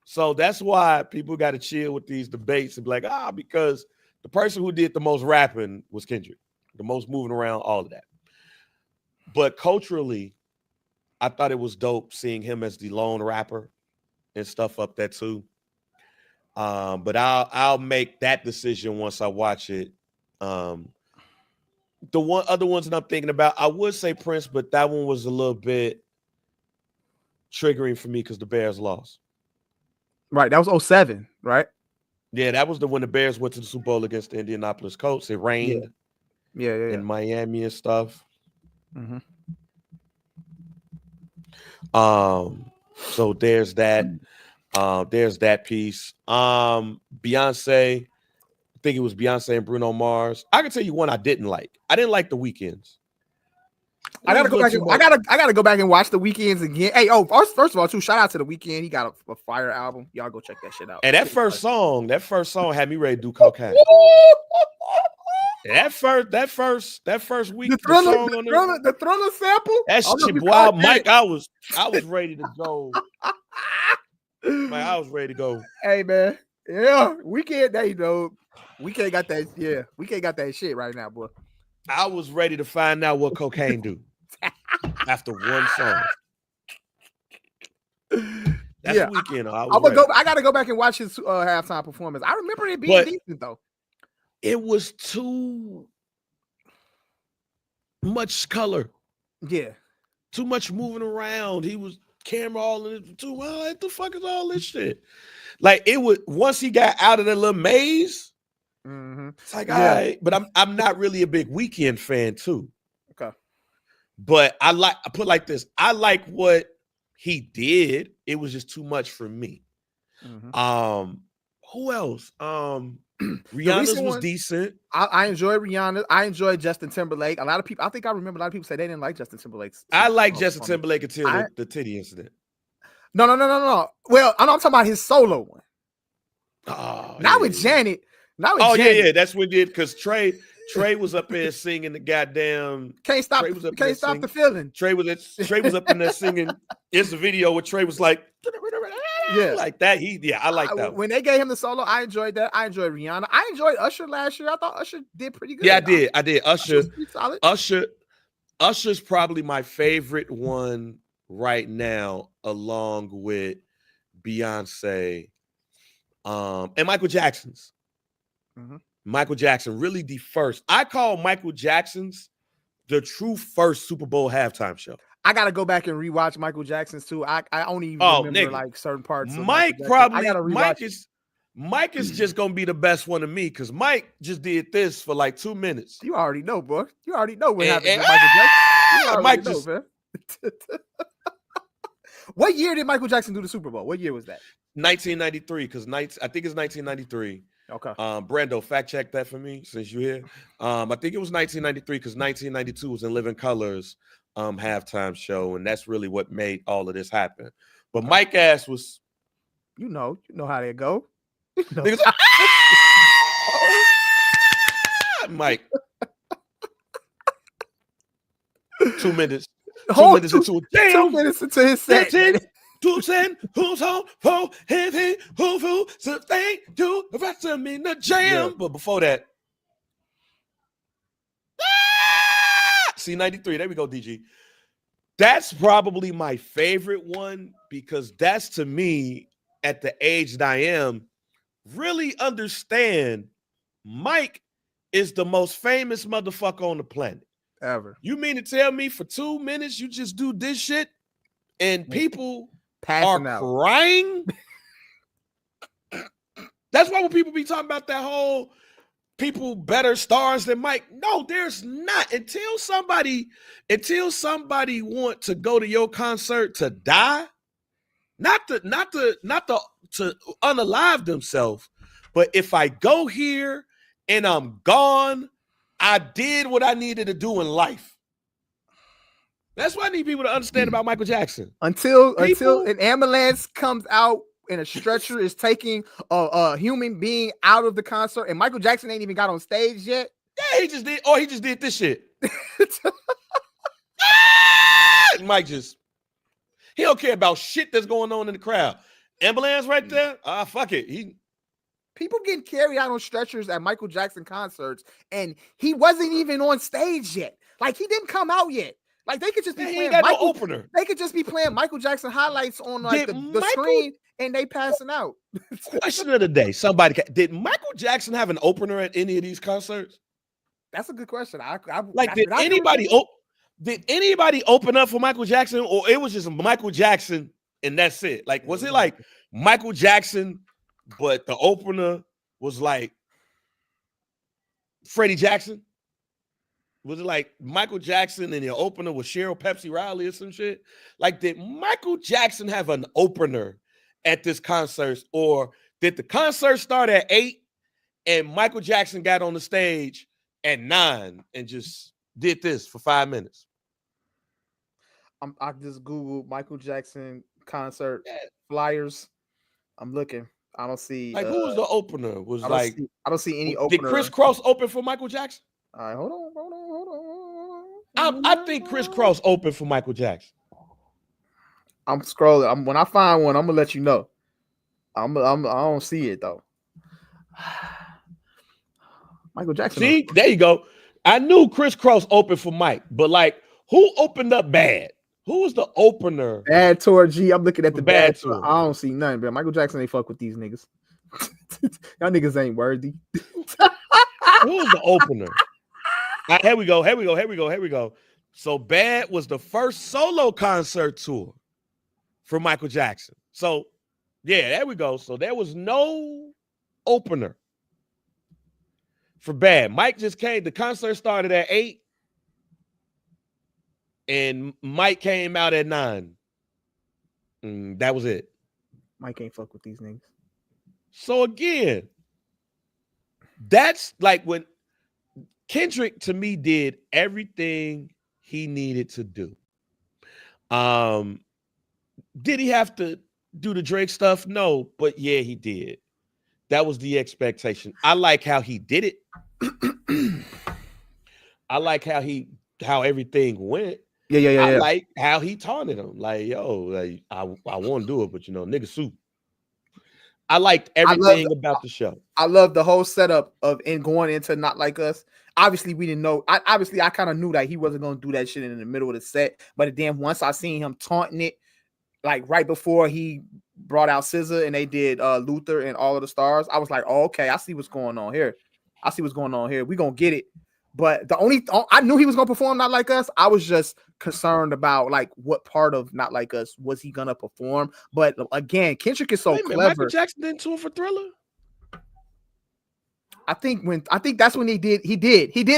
So that's why people got to chill with these debates and be like, because the person who did the most rapping was Kendrick, the most moving around, all of that. But culturally, I thought it was dope seeing him as the lone rapper and stuff up there too. But I'll make that decision once I watch it. The other ones that I'm thinking about, I would say Prince, but that one was a little bit triggering for me because the Bears lost. Right, that was 2007, right? Yeah, that was when the Bears went to the Super Bowl against the Indianapolis Colts. It rained in Miami and stuff. So there's that. There's that piece. Beyonce, I think it was Beyonce and Bruno Mars. I can tell you one I didn't like. I didn't like The Weeknd's. I gotta go back. I gotta go back and watch The Weeknd's again. Hey, first of all, too, shout out to The Weeknd. He got a fire album. Y'all go check that shit out. And that first song had me ready to do cocaine. that first week, the Thriller sample. That shit, wow, Mike. I was ready to go. Mike, I was ready to go. Hey man, yeah, Weeknd. Weeknd got that. Yeah, Weeknd got that shit right now, boy. I was ready to find out what cocaine do after one song. That's Weeknd. I gotta go back and watch his halftime performance. I remember it being decent though. It was too much color. Yeah. Too much moving around. He was camera all in it too. Well, what the fuck is all this shit? Like it was once he got out of the little maze. It's like, all right, but I'm not really a big Weeknd fan too. Okay. But I put like this. I like what he did. It was just too much for me. Who else? Rihanna's was decent. I enjoyed Rihanna. I enjoyed Justin Timberlake. I think I remember a lot of people say they didn't like Justin Timberlake's. I like Justin Timberlake until the titty incident. No. Well, I'm talking about his solo one. Not with Janet. Yeah. That's what did because Trey was up there singing the goddamn Can't Stop the Feeling. Trey was up in there singing. It's a video where Trey was like, like that. I like that. When they gave him the solo, I enjoyed that. I enjoyed Rihanna. I enjoyed Usher last year. I thought Usher did pretty good. Yeah, I did. Solid. Usher's probably my favorite one right now, along with Beyonce, and Michael Jackson's. Michael Jackson, really the first. I call Michael Jackson's the true first Super Bowl halftime show. I gotta go back and rewatch Michael Jackson's too. I only remember like certain parts. Mike is just gonna be the best one to me because Mike just did this for like 2 minutes. You already know, boy. You already know what happened with Michael Jackson. You already know, man. What year did Michael Jackson do the Super Bowl? What year was that? 1993, because I think it's 1993. Okay. Brando, fact check that for me since you're here. I think it was 1993 because 1992 was in Living Color's halftime show, and that's really what made all of this happen. But Mike Ass was, you know how they go. Mike. 2 minutes. 2 minutes into a damn. 2 minutes into his set. To send who's home for him, who sustain to the rest of me in the jam. But before that, C93. There we go, DG. That's probably my favorite one because that's to me at the age that I am really understand Mike is the most famous motherfucker on the planet ever. You mean to tell me for 2 minutes you just do this shit and people passing are out crying? That's why when people be talking about that whole people better stars than Mike. No, there's not. Until somebody want to go to your concert to die, not to unalive themselves, but if I go here and I'm gone, I did what I needed to do in life. That's what I need people to understand about Michael Jackson. Until an ambulance comes out and a stretcher is taking a human being out of the concert, and Michael Jackson ain't even got on stage yet. Yeah, he just did this shit. Mike he don't care about shit that's going on in the crowd. Ambulance right there. Fuck it. People getting carried out on stretchers at Michael Jackson concerts, and he wasn't even on stage yet. Like, he didn't come out yet. Like, they could just be playing no opener. They could just be playing Michael Jackson highlights on like the screen, and they passing out. Question of the day: did Michael Jackson have an opener at any of these concerts? That's a good question. Did anybody open up for Michael Jackson, or it was just Michael Jackson and that's it? Like, was it like Michael Jackson, but the opener was like Freddie Jackson? Was it like Michael Jackson and the opener was Cheryl Pepsi Riley or some shit? Like, did Michael Jackson have an opener at this concert, or did the concert start at 8 and Michael Jackson got on the stage at 9 and just did this for 5 minutes? I just Googled Michael Jackson concert flyers. I'm looking. I don't see. Like, who was the opener? I don't see any opener. Did Criss Cross open for Michael Jackson? All right, hold on. I think Criss Cross opened for Michael Jackson. I'm scrolling. When I find one, I'm gonna let you know. I don't see it though. Michael Jackson. See, there you go. I knew Criss Cross opened for Mike, but like, who opened up Bad? Who was the opener? Bad tour. G. I'm looking at the Bad tour. I don't see nothing, bro. Michael Jackson ain't fuck with these niggas. Y'all niggas ain't worthy. Who was the opener? Here we go. So Bad was the first solo concert tour for Michael Jackson. So yeah, there we go. So there was no opener for Bad. Mike just came. The concert started at 8. And Mike came out at 9. That was it. Mike ain't fuck with these niggas. So again, that's like when Kendrick, to me, did everything he needed to do. Did he have to do the Drake stuff? No, but yeah, he did. That was the expectation. I like how he did it. I like how everything went. Yeah. I like how he taunted him. Like, yo, like, I want to do it, but you nigga soup. I liked everything about the show. I love the whole setup of going into Not Like Us. Obviously, we didn't know. I kind of knew that he wasn't going to do that shit in the middle of the set. But then once I seen him taunting it, like right before he brought out SZA and they did Luther and All of the Stars, I was like, oh, okay, I see what's going on here. We gonna get it. But I knew he was gonna perform Not Like Us. I was just concerned about like what part of Not Like Us was he gonna perform. But again, Kendrick is so clever. Michael Jackson didn't tour for Thriller. I think that's when he did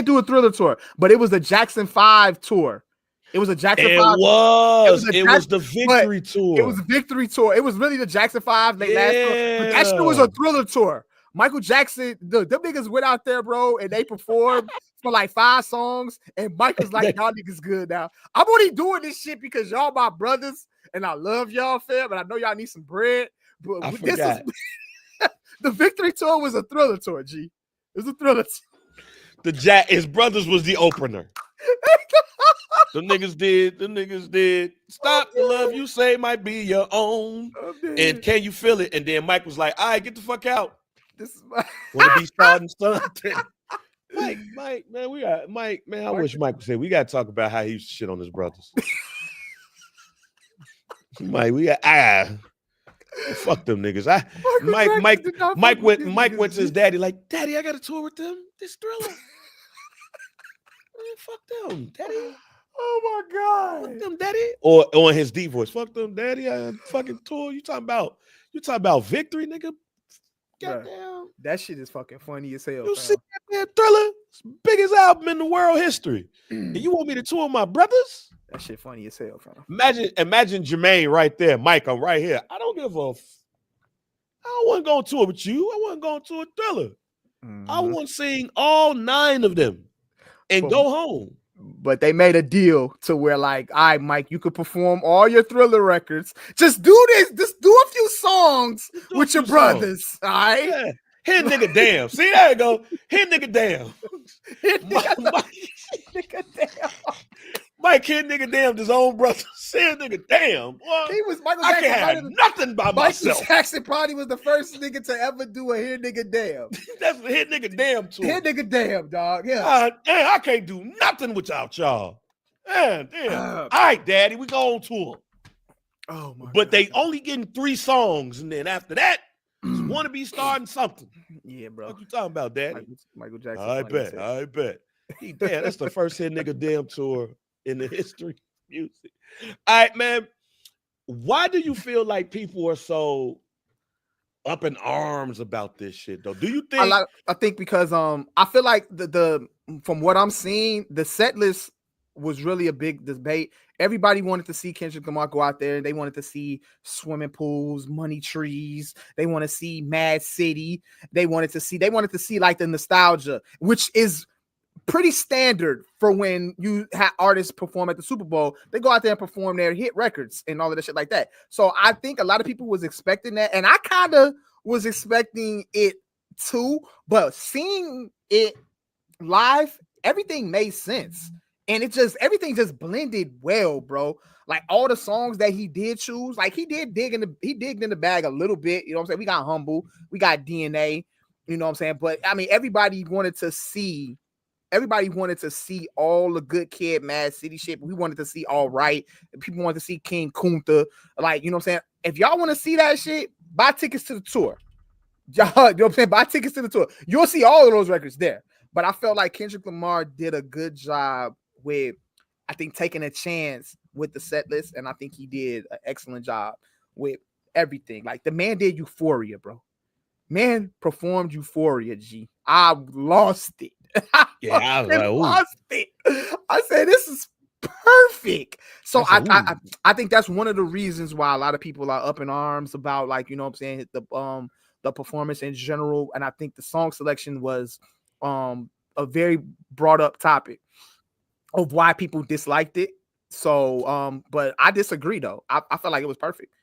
do a Thriller tour, but it was the Jackson 5 tour. It was a Jackson 5. It was the Victory tour. It was a Victory tour. It was really the Jackson 5 last tour. But that shit was a Thriller tour. Michael Jackson, them niggas went out there, bro, and they performed for like 5 songs. And Mike was like, y'all niggas good now. I'm only doing this shit because y'all my brothers and I love y'all, fam, but I know y'all need some bread. But the Victory tour was a Thriller tour, G. It was a Thriller tour. His brothers was the opener. Them niggas did Stop the Love You Say Might Be Your Own. And Can You Feel It? And then Mike was like, all right, get the fuck out. This is my want to be starting something. Mike, man, I wish Mike would say we gotta talk about how he used to shit on his brothers. Mike, fuck them niggas. Mike went to his daddy like, Daddy, I got a tour with them. This Thriller. Man, fuck them, Daddy. Oh my God. Fuck them, Daddy. Or on his D voice. Fuck them, Daddy. I fucking tour. You talking about Victory, nigga? Goddamn. That shit is fucking funny as hell. You see that Thriller? It's the biggest album in the world history. And you want me to tour my brothers? That shit funny as hell, fam. Imagine Jermaine right there. Mike, I'm right here. I don't want to go on tour with you. I want to go on tour with Thriller. I want to sing all 9 of them. and go home. But they made a deal to where, like, all right, Mike, you could perform all your Thriller records. Just do this. Just do a few songs with your brothers. All right. Yeah. Hit nigga damn. See, there you go. Hit nigga damn. Nigga damn. Mike hit nigga damn his own brother. Said nigga damn. Boy, He was Michael I Jackson. can't have nothing by myself. Michael Jackson probably was the first nigga to ever do a hit nigga damn. That's the hit nigga damn tour. Hit nigga damn, dog. Yeah. Damn, I can't do nothing without y'all. Damn. All right, daddy, we go on tour. Oh my But God. they only getting 3 songs, and then after that, want to be starting something. Yeah, bro. What you talking about, daddy? Michael Jackson. I bet. Damn, that's the first hit nigga damn tour in the history of music. All right, man. Why do you feel like people are so up in arms about this shit, though? Do you think? I think because I feel like the from what I'm seeing, the set list was really a big debate. Everybody wanted to see Kendrick Lamar go out there. They wanted to see swimming pools, money trees. They want to see Mad City. They wanted to see like the nostalgia, which is pretty standard for when you have artists perform at the Super Bowl. They go out there and perform their hit records and all of that shit like that. So I think a lot of people was expecting that, and I kind of was expecting it too. But seeing it live, everything made sense. And everything just blended well, bro. Like all the songs that he did choose, like he digged in the bag a little bit. You know what I'm saying? We got Humble, we got DNA, you know what I'm saying? But I mean, everybody wanted to see all the Good Kid, Mad City shit. We wanted to see All Right. People wanted to see King Kunta. Like, you know what I'm saying? If y'all want to see that shit, buy tickets to the tour. Y'all, you know what I'm saying? Buy tickets to the tour. You'll see all of those records there. But I felt like Kendrick Lamar did a good job with, I think, taking a chance with the set list, and I think he did an excellent job with everything. Like, the man did Euphoria, bro. Man performed Euphoria, G. I lost it. I lost it. I said, this is perfect. So I think that's one of the reasons why a lot of people are up in arms about, like, you know what I'm saying, the performance in general. And I think the song selection was a very brought up topic of why people disliked it. So, but I disagree though. I felt like it was perfect.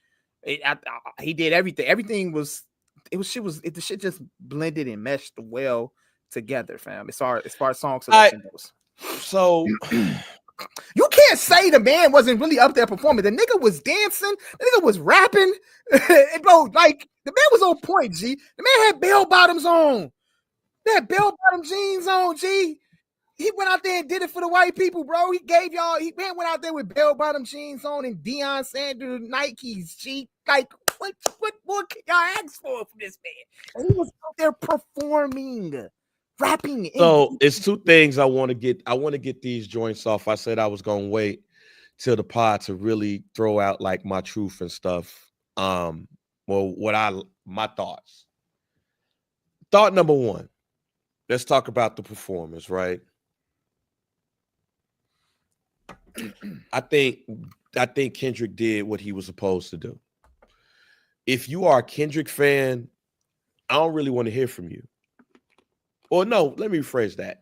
He did everything. Everything was. The shit just blended and meshed well together, fam. As far as song selection goes. So you can't say the man wasn't really up there performing. The nigga was dancing. The nigga was rapping. And bro, like, the man was on point, G. The man had bell bottoms on. They had bell bottom jeans on, G. He went out there and did it for the white people, bro. He went out there with bell bottom jeans on and Deion Sanders Nikes, G. Like, what more can y'all ask for from this man? And he was out there performing, rapping. So it's 2 things I want to get. I want to get these joints off. I said I was gonna wait till the pod to really throw out like my truth and stuff. My thoughts. Thought number 1. Let's talk about the performance, right? I think Kendrick did what he was supposed to do. If you are a Kendrick fan, I don't really want to hear from you. Or no, let me rephrase that.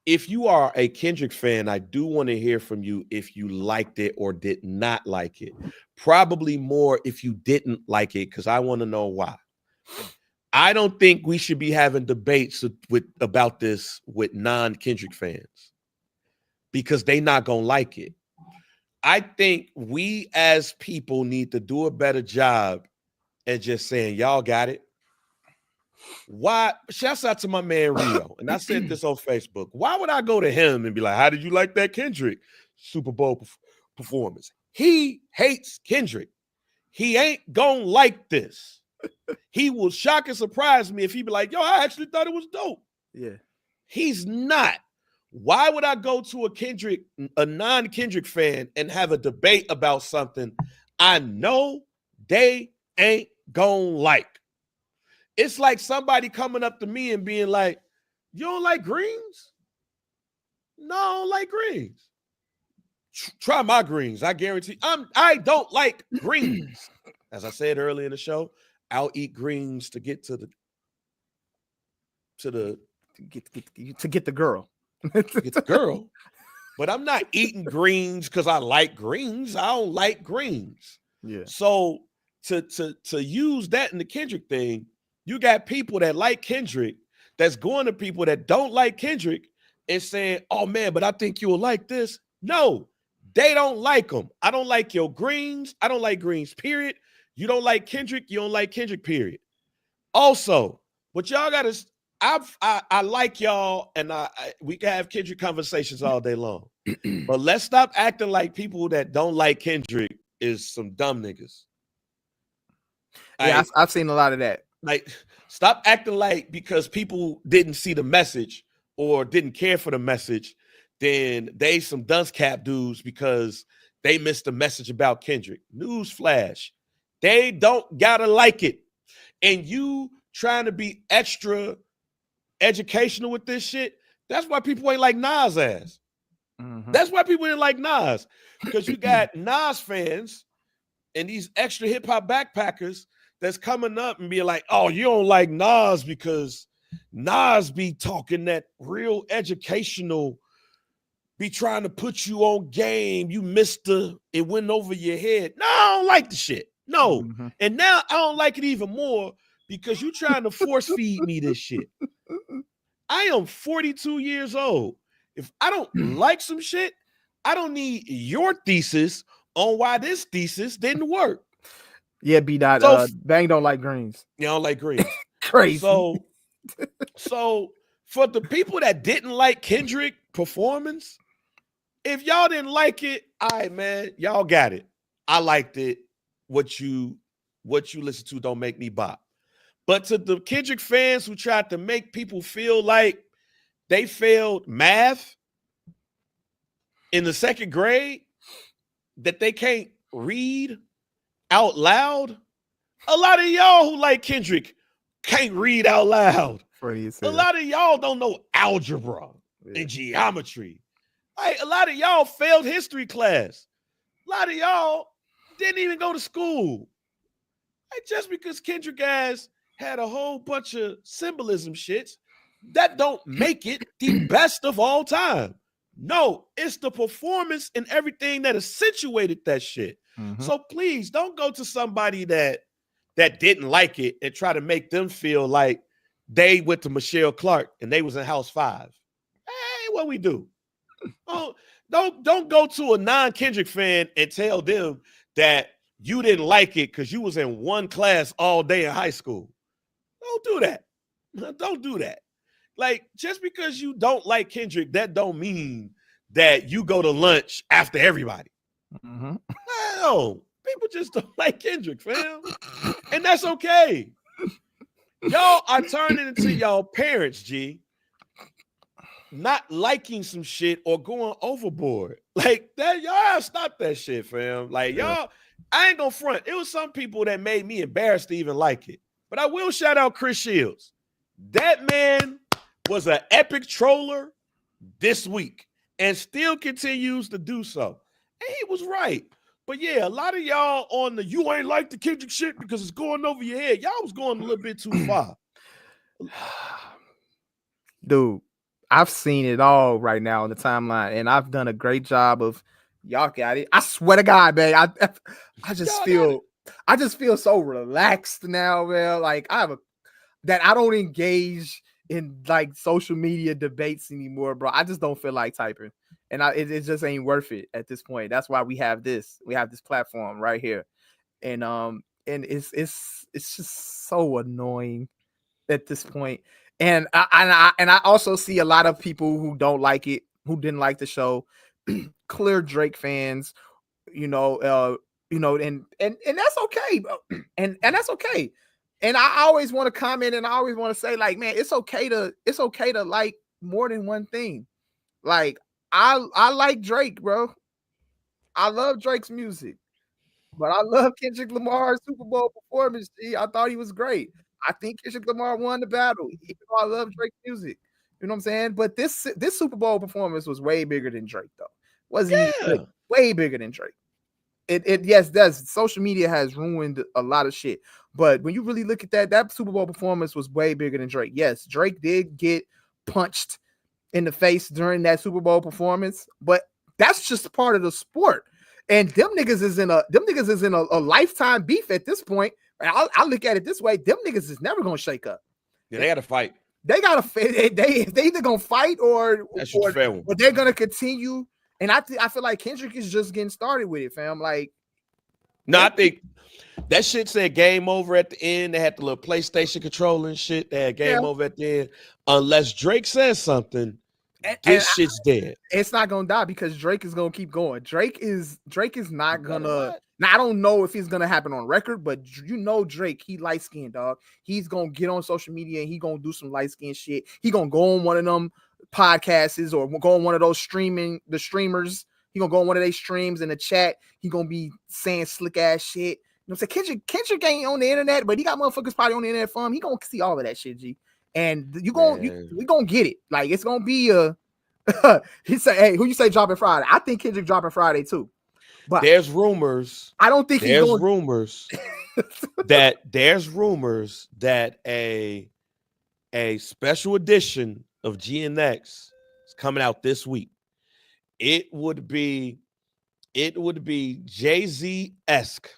If you are a Kendrick fan, I do want to hear from you if you liked it or did not like it. Probably more if you didn't like it, because I want to know why. I don't think we should be having debates about this with non-Kendrick fans, because they not going to like it. I think we as people need to do a better job at just saying, y'all got it. Why? Shouts out to my man Rio. And I said this on Facebook. Why would I go to him and be like, how did you like that Kendrick Super Bowl performance? He hates Kendrick. He ain't gonna like this. He will shock and surprise me if he be like, yo, I actually thought it was dope. Yeah. He's not. Why would I go to a non-Kendrick fan and have a debate about something I know they ain't gonna like? It's like somebody coming up to me and being like, you don't like greens? No, I don't like greens. Try my greens. I guarantee. I don't like greens. As I said earlier in the show, I'll eat greens to get to the get the girl. Get the girl. But I'm not eating greens because I like greens. I don't like greens. Yeah. So to use that in the Kendrick thing, you got people that like Kendrick that's going to people that don't like Kendrick and saying, "Oh man, but I think you'll like this." No, they don't like them. I don't like your greens. I don't like greens. Period. You don't like Kendrick. You don't like Kendrick. Period. Also, what y'all got to. I like y'all, and we can have Kendrick conversations all day long. But let's stop acting like people that don't like Kendrick is some dumb niggas. Yeah, I've seen a lot of that. Like, stop acting like because people didn't see the message or didn't care for the message, then they some dunce cap dudes because they missed the message about Kendrick. Newsflash, they don't gotta like it. And you trying to be extra educational with this shit, that's why people ain't like Nas ass. Mm-hmm. That's why people didn't like Nas, because you got Nas fans and these extra hip hop backpackers that's coming up and being like, "Oh, you don't like Nas because Nas be talking that real educational, be trying to put you on game. You missed it went over your head." No, I don't like the shit. No. Mm-hmm. And now I don't like it even more because you trying to force feed me this shit. I am 42 years old. If I don't like some shit, I don't need your thesis on why this thesis didn't work. Yeah, B. Dot. So, Bang don't like greens. Yeah, I don't like greens. Crazy. So for the people that didn't like Kendrick performance, if y'all didn't like it, all right, man, y'all got it. I liked it. What you listen to don't make me bop. But to the Kendrick fans who tried to make people feel like they failed math in the second grade, that they can't read out loud. A lot of y'all who like Kendrick can't read out loud. A lot of y'all don't know algebra and geometry. Like, a lot of y'all failed history class. A lot of y'all didn't even go to school. Like, just because Kendrick guys had a whole bunch of symbolism shits, that don't make it the best of all time. No, it's the performance and everything that accentuated that shit. Mm-hmm. So please don't go to somebody that didn't like it and try to make them feel like they went to Michelle Clark and they was in House 5. Hey, what we do? Oh, don't go to a non-Kendrick fan and tell them that you didn't like it because you was in one class all day in high school. Don't do that. Don't do that. Like, just because you don't like Kendrick, that don't mean that you go to lunch after everybody. Mm-hmm. No, people just don't like Kendrick, fam. And that's okay. Y'all are turning into y'all parents, G. Not liking some shit or going overboard. Like, that, y'all stop that shit, fam. Like, y'all, I ain't gonna front. It was some people that made me embarrassed to even like it. But I will shout out Chris Shields. That man was an epic troller this week and still continues to do so. And he was right. But yeah, a lot of y'all on the you ain't like the Kendrick shit because it's going over your head. Y'all was going a little bit too far. Dude, I've seen it all right now on the timeline, and I've done a great job of y'all got it. I swear to God, man. I just feel so relaxed now, man. Like I don't engage in like social media debates anymore, bro. I just don't feel like typing, and it just ain't worth it at this point. That's why we have this platform right here, and it's just so annoying at this point. And I also see a lot of people who don't like it, who didn't like the show, clear Drake fans, and that's okay, bro. and that's okay. And I always want to comment, and I always want to say, like, man, it's okay to like more than one thing. Like, I like Drake, bro. I love Drake's music, but I love Kendrick Lamar's Super Bowl performance. I thought he was great. I think Kendrick Lamar won the battle, even though I love Drake's music. You know what I'm saying? But this Super Bowl performance was way bigger than Drake, though. Wasn't he? Way bigger than Drake. It yes, does. Social media has ruined a lot of shit. But when you really look at that Super Bowl performance was way bigger than Drake. Yes, Drake did get punched in the face during that Super Bowl performance, but that's just part of the sport. And them niggas is in a lifetime beef at this point. I look at it this way: them niggas is never gonna shake up. Yeah, they got to fight. They gotta they either gonna fight or they're gonna continue. And I feel like Kendrick is just getting started with it, fam. Like, no, I think that shit said game over at the end. They had the little PlayStation controller and shit. They had game over at the end. Unless Drake says something, this shit's dead. It's not gonna die because Drake is gonna keep going. Drake is not gonna. Now I don't know if it's gonna happen on record, but you know Drake, he light skinned, dog. He's gonna get on social media and he gonna do some light skin shit. He gonna go on one of them podcasts or go on one of those streamers. He gonna go on one of their streams in the chat. He gonna be saying slick ass shit. You know what I'm saying? Kendrick ain't on the internet, but he got motherfuckers probably on the internet for him. He gonna see all of that shit, G. And we gonna get it. Like, it's gonna be a he say, hey, who you say dropping Friday? I think Kendrick dropping Friday too. But there's rumors. I don't think there's rumors that a special edition of GNX is coming out this week. It would be Jay-Z-esque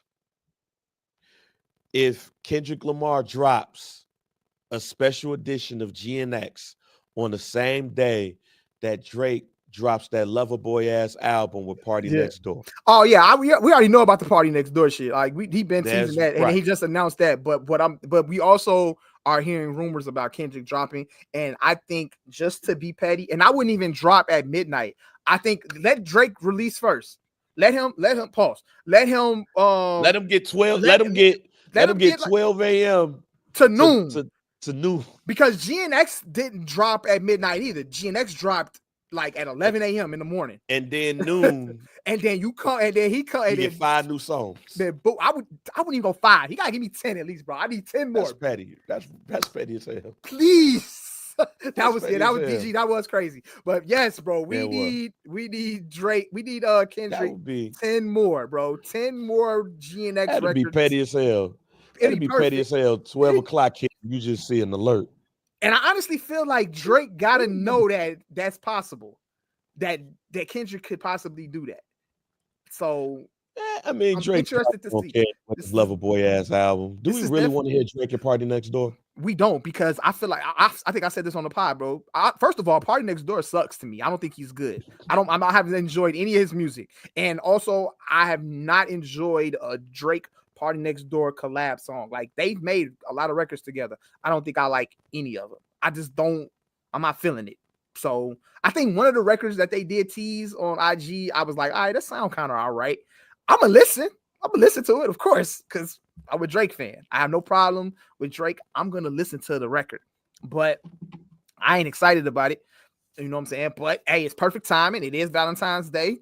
if Kendrick Lamar drops a special edition of GNX on the same day that Drake drops that Loverboy ass album with Party Next Door. Oh yeah, we already know about the Party Next Door shit. Like, he been teasing that, and he just announced that. But we also are hearing rumors about Kendrick dropping, and I think, just to be petty, and I wouldn't even drop at midnight. I think let Drake release first. Let him pause. Let him get 12. Let him get 12 a.m. to noon. To noon. Because GNX didn't drop at midnight either. GNX dropped like at 11 a.m. in the morning. And then noon. And then he get 5 new songs. Then I wouldn't even go 5. He gotta give me 10 at least, bro. I need 10 more. That's petty. That's petty as hell. Please. That was DG. That was crazy. But yes, bro, we need Drake. We need Kendrick. 10 more, bro. 10 more GNX records. That'd be petty as hell. That'd be petty as hell. 12 o'clock, you just see an alert. And I honestly feel like Drake gotta know that that's possible. That Kendrick could possibly do that. So I mean, Drake's interested to see this Loverboy ass album. Do we really want to hear Drake at Party Next Door? We don't, because I feel like I think I said this on the pod, bro. First of all, Party Next Door sucks to me. I don't think he's good. I haven't enjoyed any of his music, and also I have not enjoyed a Drake Party Next Door collab song. Like, they've made a lot of records together. I don't think I like any of them. I just don't. I'm not feeling it. So I think one of the records that they did tease on IG, I was like, all right, that sound kind of all right. I'm gonna listen to it, of course, because I'm a Drake fan. I have no problem with Drake. I'm gonna listen to the record, but I ain't excited about it. You know what I'm saying? But hey, it's perfect timing. It is Valentine's Day.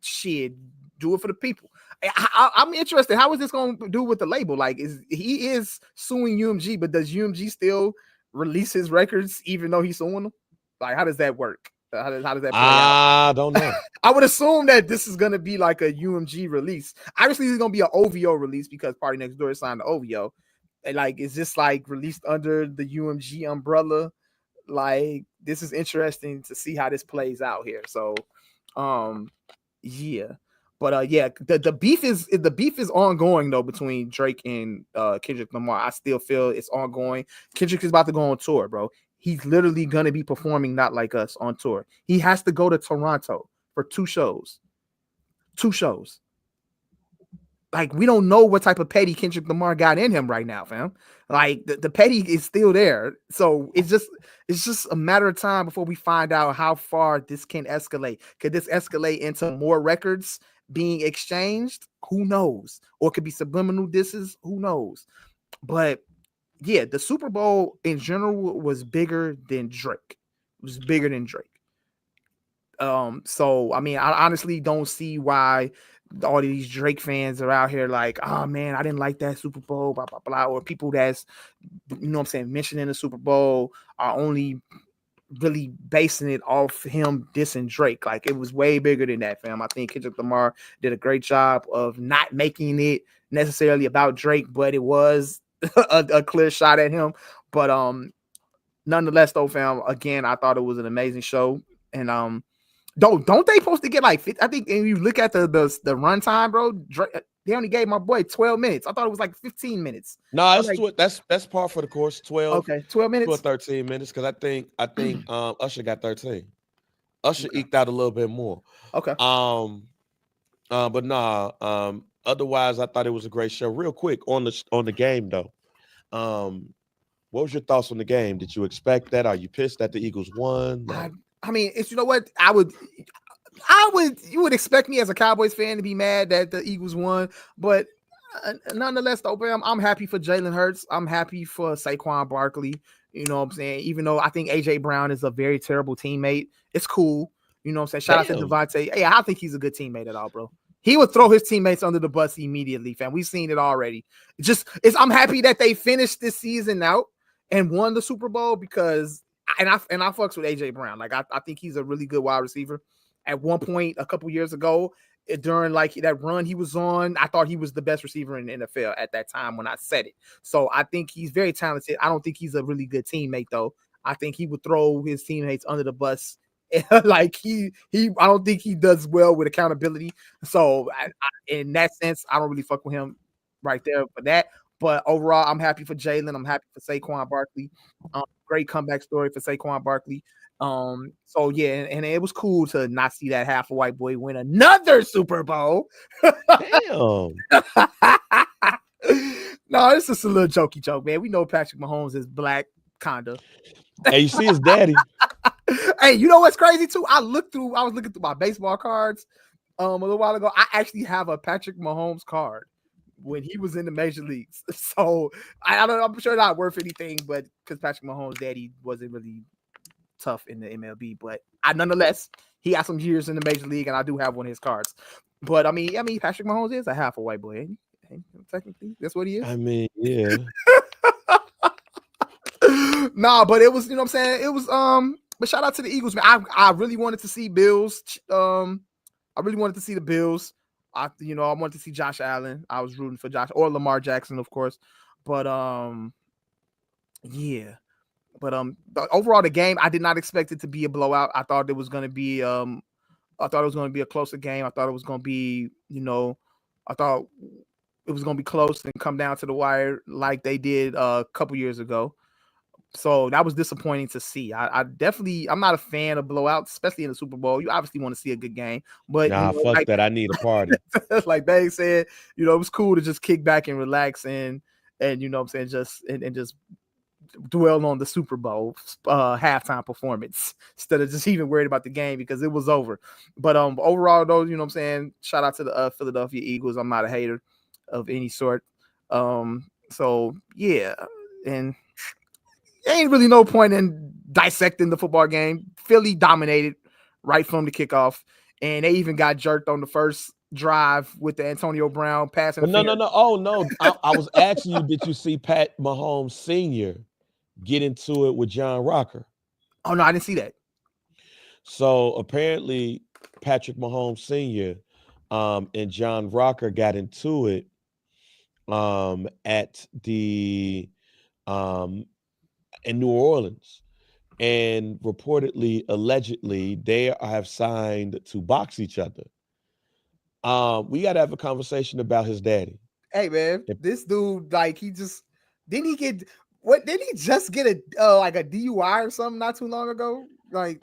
Shit, do it for the people. I'm interested. How is this going to do with the label? Like, he is suing UMG, but does UMG still release his records even though he's suing them? Like, how does that work? How does that play out? I don't know. I would assume that this is going to be like a UMG release. Obviously, it's going to be an OVO release because Party Next Door is signed to OVO. And like, is this like released under the UMG umbrella? Like, this is interesting to see how this plays out here. So, yeah. But yeah, the beef is ongoing though between Drake and Kendrick Lamar. I still feel it's ongoing. Kendrick is about to go on tour, bro. He's literally gonna be performing Not Like Us on tour. He has to go to Toronto for 2 shows. 2 shows. Like, we don't know what type of petty Kendrick Lamar got in him right now, fam. Like, the petty is still there. So it's just a matter of time before we find out how far this can escalate. Could this escalate into more records being exchanged? Who knows? Or it could be subliminal disses. Who knows? But yeah, the Super Bowl in general was bigger than Drake. It was bigger than Drake. So I mean, I honestly don't see why all these Drake fans are out here like, oh man, I didn't like that Super Bowl, blah blah blah, or people that's, you know what I'm saying, mentioning the Super Bowl are only really basing it off him dissing Drake. Like, it was way bigger than that, fam. I think Kendrick Lamar did a great job of not making it necessarily about Drake, but it was a clear shot at him. But nonetheless, though, fam, again, I thought it was an amazing show. And don't they supposed to get like 50, I think, and you look at the runtime, bro, they only gave my boy 12 minutes. I thought it was like 15 minutes. No, Like, that's par for the course. 12 okay, 12 to minutes. 13 minutes. Because I think Usher got 13. Usher Okay. eked out a little bit more. Okay. But nah. Otherwise, I thought it was a great show. Real quick on the game though. What was your thoughts on the game? Did you expect that? Are you pissed that the Eagles won? Like, I mean, it's, you know what, you would expect me as a Cowboys fan to be mad that the Eagles won, but nonetheless, though, I'm happy for Jalen Hurts. I'm happy for Saquon Barkley. You know what I'm saying? Even though I think AJ Brown is a very terrible teammate, it's cool. You know what I'm saying? Shout out to Devontae. Hey, I think he's a good teammate at all, bro. He would throw his teammates under the bus immediately, fam. We've seen it already. I'm happy that they finished this season out and won the Super Bowl because I fucks with AJ Brown. Like I think he's a really good wide receiver. At one point, a couple years ago, during like that run he was on, I thought he was the best receiver in the NFL at that time when I said it. So I think he's very talented. I don't think he's a really good teammate though. I think he would throw his teammates under the bus. Like I don't think he does well with accountability. So in that sense, I don't really fuck with him right there for that. But overall, I'm happy for Jalen. I'm happy for Saquon Barkley. Great comeback story for Saquon Barkley. So yeah, and it was cool to not see that half a white boy win another Super Bowl. damn. No, it's just a little jokey joke, man. We know Patrick Mahomes is black, kinda. Hey, you see his daddy? Hey, you know what's crazy too? I was looking through my baseball cards a little while ago. I actually have a Patrick Mahomes card when he was in the major leagues. So I'm sure not worth anything, but because Patrick Mahomes' daddy wasn't really tough in the MLB, but nonetheless, he got some years in the major league, and I do have one of his cards. But I mean, Patrick Mahomes is a half a white boy. Technically, that's what he is. I mean, yeah. Nah, but it was, you know what I'm saying? It was but shout out to the Eagles, man. I really wanted to see Bills. I really wanted to see the Bills. I wanted to see Josh Allen. I was rooting for Josh or Lamar Jackson, of course. But yeah. But overall, the game, I did not expect it to be a blowout. I thought it was going to be a closer game. I thought it was going to be, I thought it was going to be close and come down to the wire like they did a couple years ago. So that was disappointing to see. I'm not a fan of blowouts, especially in the Super Bowl. You obviously want to see a good game, but fuck that. I need a party. Like Bang said, it was cool to just kick back and relax and you know what I'm saying, just dwell on the Super Bowl halftime performance instead of just even worried about the game because it was over. But overall though, you know what I'm saying, shout out to the Philadelphia Eagles. I'm not a hater of any sort. So yeah, and there ain't really no point in dissecting the football game. Philly dominated right from the kickoff, and they even got jerked on the first drive with the Antonio Brown passing. But no. Oh no, I was asking you, did you see Pat Mahomes Sr. get into it with John Rocker? Oh no, I didn't see that. So apparently Patrick Mahomes Sr. And John Rocker got into it at the in New Orleans, and reportedly, allegedly, they have signed to box each other. We got to have a conversation about his daddy. Hey man, this dude, like, he just didn't he just get a like a DUI or something not too long ago? Like,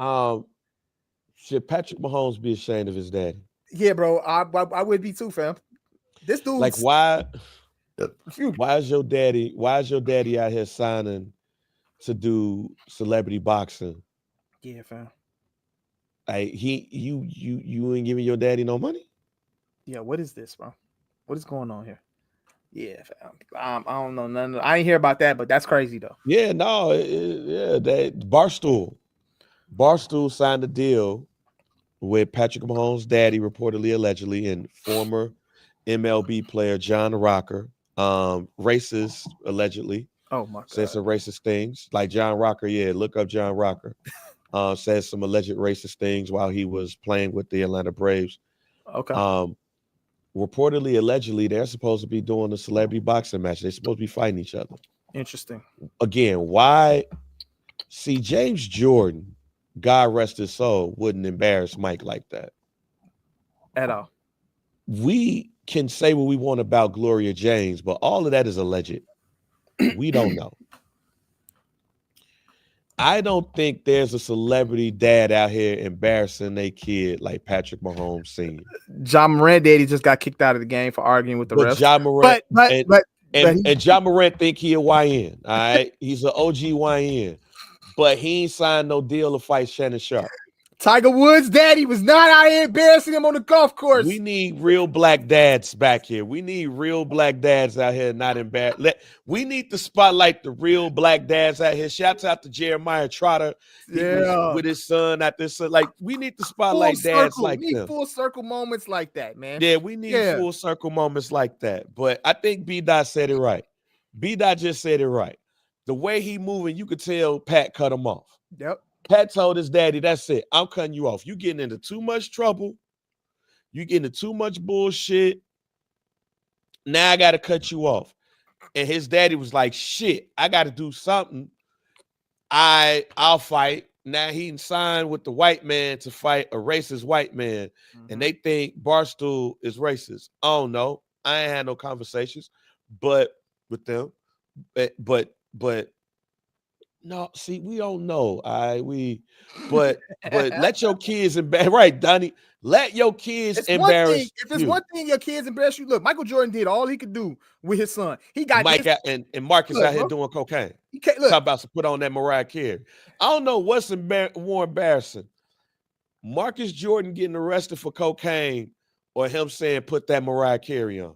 should Patrick Mahomes be ashamed of his daddy? Yeah, bro, I would be too, fam. This dude, like, why is your daddy out here signing to do celebrity boxing? Yeah, fam. Like, you ain't giving your daddy no money? Yeah, what is this, bro? What is going on here? Yeah, fam. I don't know none. I ain't hear about that, but that's crazy though. Yeah, no, that Barstool signed a deal with Patrick Mahomes' daddy, reportedly, allegedly, and former MLB player John Rocker, racist, allegedly. Oh my God. Said some racist things. Like John Rocker, yeah, look up John Rocker. Said some alleged racist things while he was playing with the Atlanta Braves. Okay. Reportedly, allegedly, they're supposed to be doing a celebrity boxing match. They're supposed to be fighting each other. Interesting. Again, why See, James Jordan, God rest his soul, wouldn't embarrass Mike like that. At all. We can say what we want about Gloria James, but all of that is alleged. We don't know. I don't think there's a celebrity dad out here embarrassing a kid like Patrick Mahomes Sr. John Morant daddy just got kicked out of the game for arguing with the But refs. John Morant and But and John Morant think he a YN. All right, he's an OG YN, but he ain't signed no deal to fight Shannon Sharp. Tiger Woods' daddy was not out here embarrassing him on the golf course. We need real black dads back here. We need real black dads out here not embarrassed. We need to spotlight the real black dads out here. Shouts out to Jeremiah Trotter. He was with his son at this. Like, we need to spotlight dads like them. Full circle moments like that, man. Yeah, we need full circle moments like that. But I think B-Dot said it right. B-Dot just said it right. The way he moving, you could tell Pat cut him off. Yep. Pat told his daddy, that's it. I'm cutting you off. You getting into too much trouble. You getting into too much bullshit. Now I got to cut you off. And his daddy was like, shit, I got to do something. I'll fight. Now he signed with the white man to fight a racist white man. Mm-hmm. And they think Barstool is racist. I don't know. I ain't had no conversations but with them. But no, see, we don't know. But let your kids embarrass. Right, Donnie. Let your kids embarrass you. If there's one thing your kids embarrass you, look, Michael Jordan did all he could do with his son. He got Mike and Marcus out here doing cocaine. Talk about to put on that Mariah Carey. I don't know what's more embarrassing. Marcus Jordan getting arrested for cocaine or him saying put that Mariah Carey on.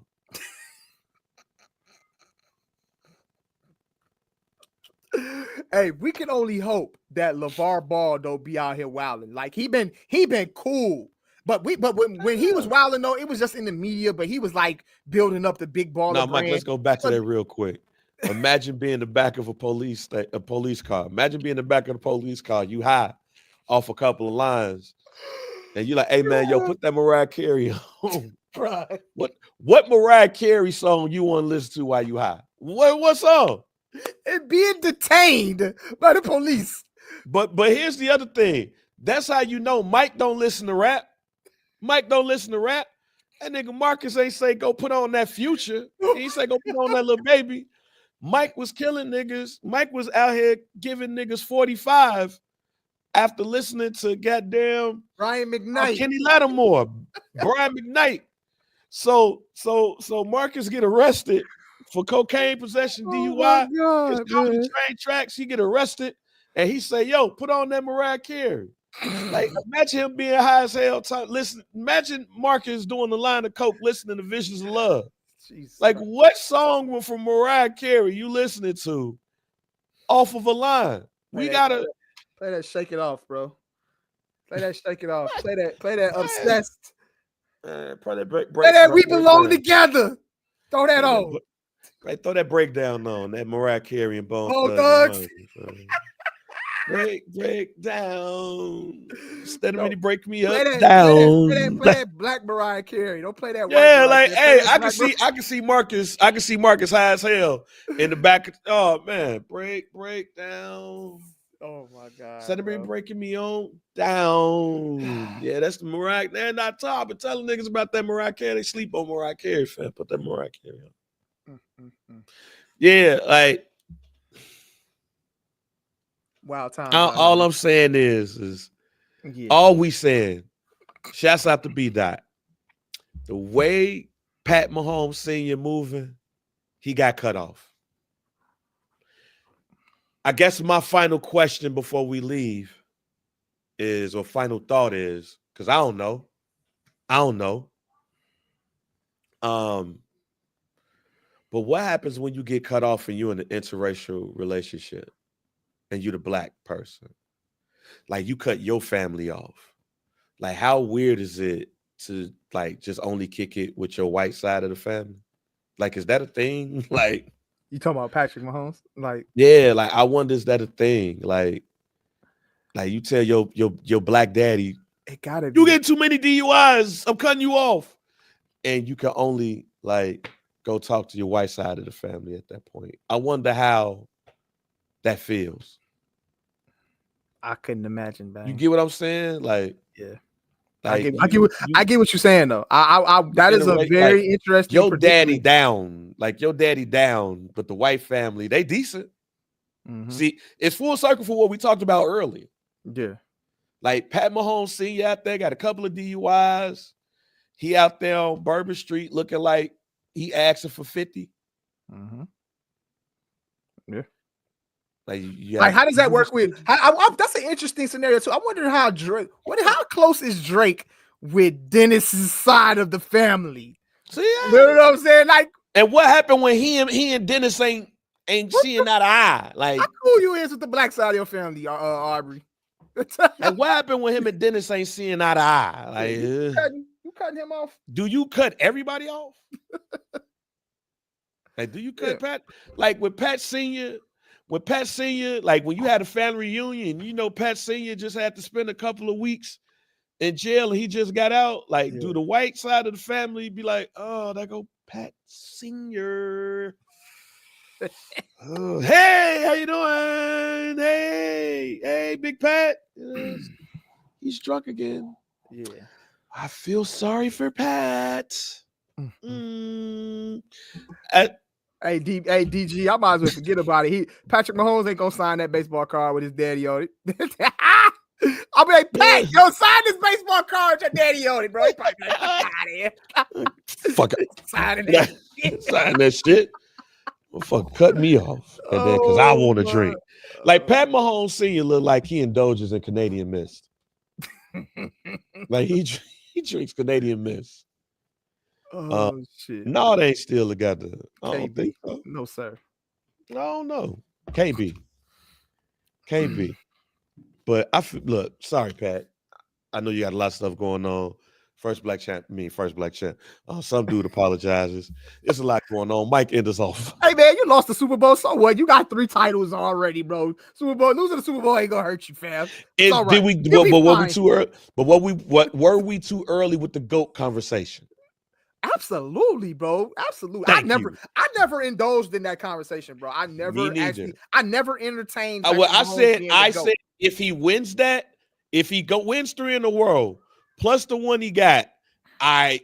Hey, we can only hope that LeVar Ball don't be out here wilding. Like he been cool, but when he was wilding though, it was just in the media. But he was like building up the big ball. No, Mike, let's go back to that real quick. Imagine being in the back of a police car. Imagine being in the back of the police car. You high off a couple of lines, and you're like, "Hey man, yo, put that Mariah Carey on." Right. What Mariah Carey song you want to listen to while you high? What song? And being detained by the police. But here's the other thing. That's how you know Mike don't listen to rap. Mike don't listen to rap. That nigga Marcus ain't say go put on that Future. He ain't say go put on that Lil Baby. Mike was killing niggas. Mike was out here giving niggas 45 after listening to goddamn Brian McKnight. Kenny Lattimore, Brian McKnight. So Marcus get arrested for cocaine possession, DUI. His train tracks, he get arrested, and he say, "Yo, put on that Mariah Carey." Like, imagine him being high as hell. Listen, imagine Marcus doing the line of coke, listening to "Visions of Love." Jeez. Like, what song from Mariah Carey you listening to off of a line? We gotta play that "Shake It Off," bro. Play that "Shake It Off." Play that "Obsessed." Play that "We Belong Together." Throw that on. Right, throw that breakdown on that Mariah Carey and Bone Thugs. break down. Instead of me to break me up, play down. Play that black Mariah Carey. Don't play that. Yeah, like hey, I can see Marcus high as hell in the back. Oh man, break down. Oh my God. Instead of me breaking me on down. Yeah, that's the Mariah. They're not top. I've been telling niggas about that Mariah Carey. They sleep on Mariah Carey, fam. Put that Mariah Carey on. Yeah, like wild time. All I'm saying is all we saying. Shouts out to B-Dot. The way Pat Mahomes Sr. moving, he got cut off. I guess my final question before we leave is, or final thought is, because I don't know. But what happens when you get cut off and you're in an interracial relationship and you're the black person? Like, you cut your family off. Like, how weird is it to, like, just only kick it with your white side of the family? Like, is that a thing? Like, you talking about Patrick Mahomes? Like, yeah, like, I wonder, is that a thing? Like you tell your black daddy, it gotta be. You get too many DUIs, I'm cutting you off. And you can only, like, go talk to your white side of the family at that point. I wonder how that feels. I couldn't imagine, You man. get what I'm saying? Like, Yeah. like I get what you're saying though. I that is a like very interesting your daddy predicament. down, but the white family, they decent. Mm-hmm. See, it's full circle for what we talked about earlier. Yeah. Like Pat Mahomes Sr. out there got a couple of DUIs. He out there on Bourbon Street looking like he asking for 50. Mm-hmm. Yeah. Like, how does that work with? That's an interesting scenario too. I wonder how Drake. How close is Drake with Dennis's side of the family? See, you know what I'm saying? Like, and what happened when he and Dennis ain't seeing eye to eye? Like, how cool you is with the black side of your family, Aubrey? And what happened when him and Dennis ain't seeing eye to eye? Like, you cutting him off? Do you cut everybody off? Like, do you cut Pat? Like with Pat Senior, like when you had a family reunion, Pat Senior just had to spend a couple of weeks in jail and he just got out. Like, do the white side of the family be like, oh, there go Pat Senior. Oh, hey, how you doing? Hey, Big Pat. He's drunk again. Yeah. I feel sorry for Pat. Hey, DG, I might as well forget about it. Patrick Mahomes ain't gonna sign that baseball card with his daddy on it. I'll be like, Pat, yo, sign this baseball card with your daddy on it, bro. He probably be like, fuck out of here. Fuck it. Signing that shit. Sign that shit. Well, fuck, cut me off. And then, because I want to drink. Like, Pat Mahomes Sr. look like he indulges in Canadian Mist. Like, he drinks Canadian Mist. Oh, shit. No, they ain't still together. I don't think so. No, sir. I don't know. Can't be. But look, sorry, Pat. I know you got a lot of stuff going on. First black champ. Some dude apologizes. It's a lot going on. Mike, end us off. Hey, man, you lost the Super Bowl. So what? You got 3 titles already, bro. Losing the Super Bowl ain't gonna hurt you, fam. It's all right. What were we too early with the GOAT conversation? Absolutely, bro. Absolutely. I never indulged in that conversation, bro. I never entertained. I said if he wins that, if he wins 3 in a row, plus the one he got,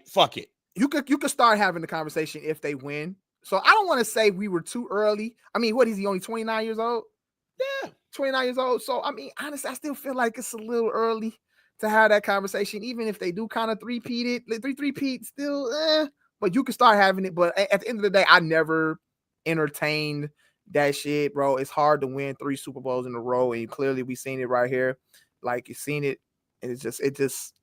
fuck it. You could start having the conversation if they win. So I don't want to say we were too early. I mean, what is he, only 29 years old? Yeah. 29 years old. So I mean, honestly, I still feel like it's a little early to have that conversation, even if they do kind of three-peat still, but you can start having it. But at the end of the day, I never entertained that shit, bro. It's hard to win 3 Super Bowls in a row, and clearly we seen it right here. Like, you've seen it, and it just,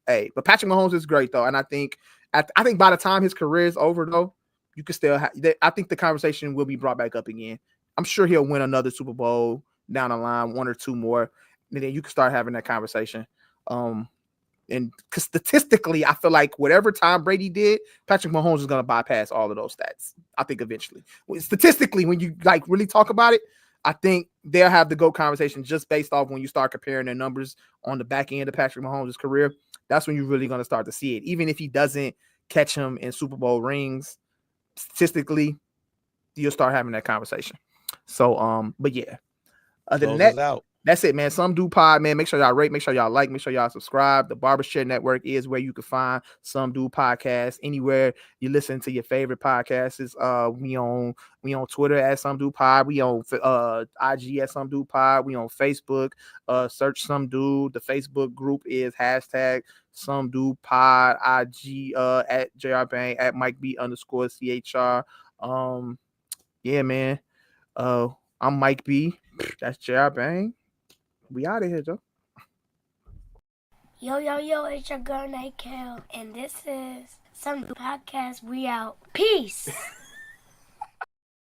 hey. But Patrick Mahomes is great though, and I think by the time his career is over though, you can still I think the conversation will be brought back up again. I'm sure he'll win another Super Bowl down the line, 1 or 2 more, and then you can start having that conversation. And because statistically, I feel like whatever Tom Brady did, Patrick Mahomes is going to bypass all of those stats. I think eventually, statistically, when you like really talk about it, I think they'll have the GOAT conversation just based off when you start comparing their numbers on the back end of Patrick Mahomes' career. That's when you're really going to start to see it. Even if he doesn't catch him in Super Bowl rings, statistically, you'll start having that conversation. So, but yeah, other than that, that's it, man. Some Do Pod, man. Make sure y'all rate, make sure y'all like, make sure y'all subscribe. The Barbershare Network is where you can find Some Do Podcast. Anywhere you listen to your favorite podcasts, is we on Twitter at Some Do Pod. We on IG at Some Do Pod. We on Facebook. Search Some Do. The Facebook group is hashtag Some Do Pod. IG at JR Bang, at Mike B _CHR. Yeah, man. I'm Mike B. That's JR Bang. We out of here, Joe. Yo, it's your girl, Night Cal, and this is Some Podcast. We out. Peace.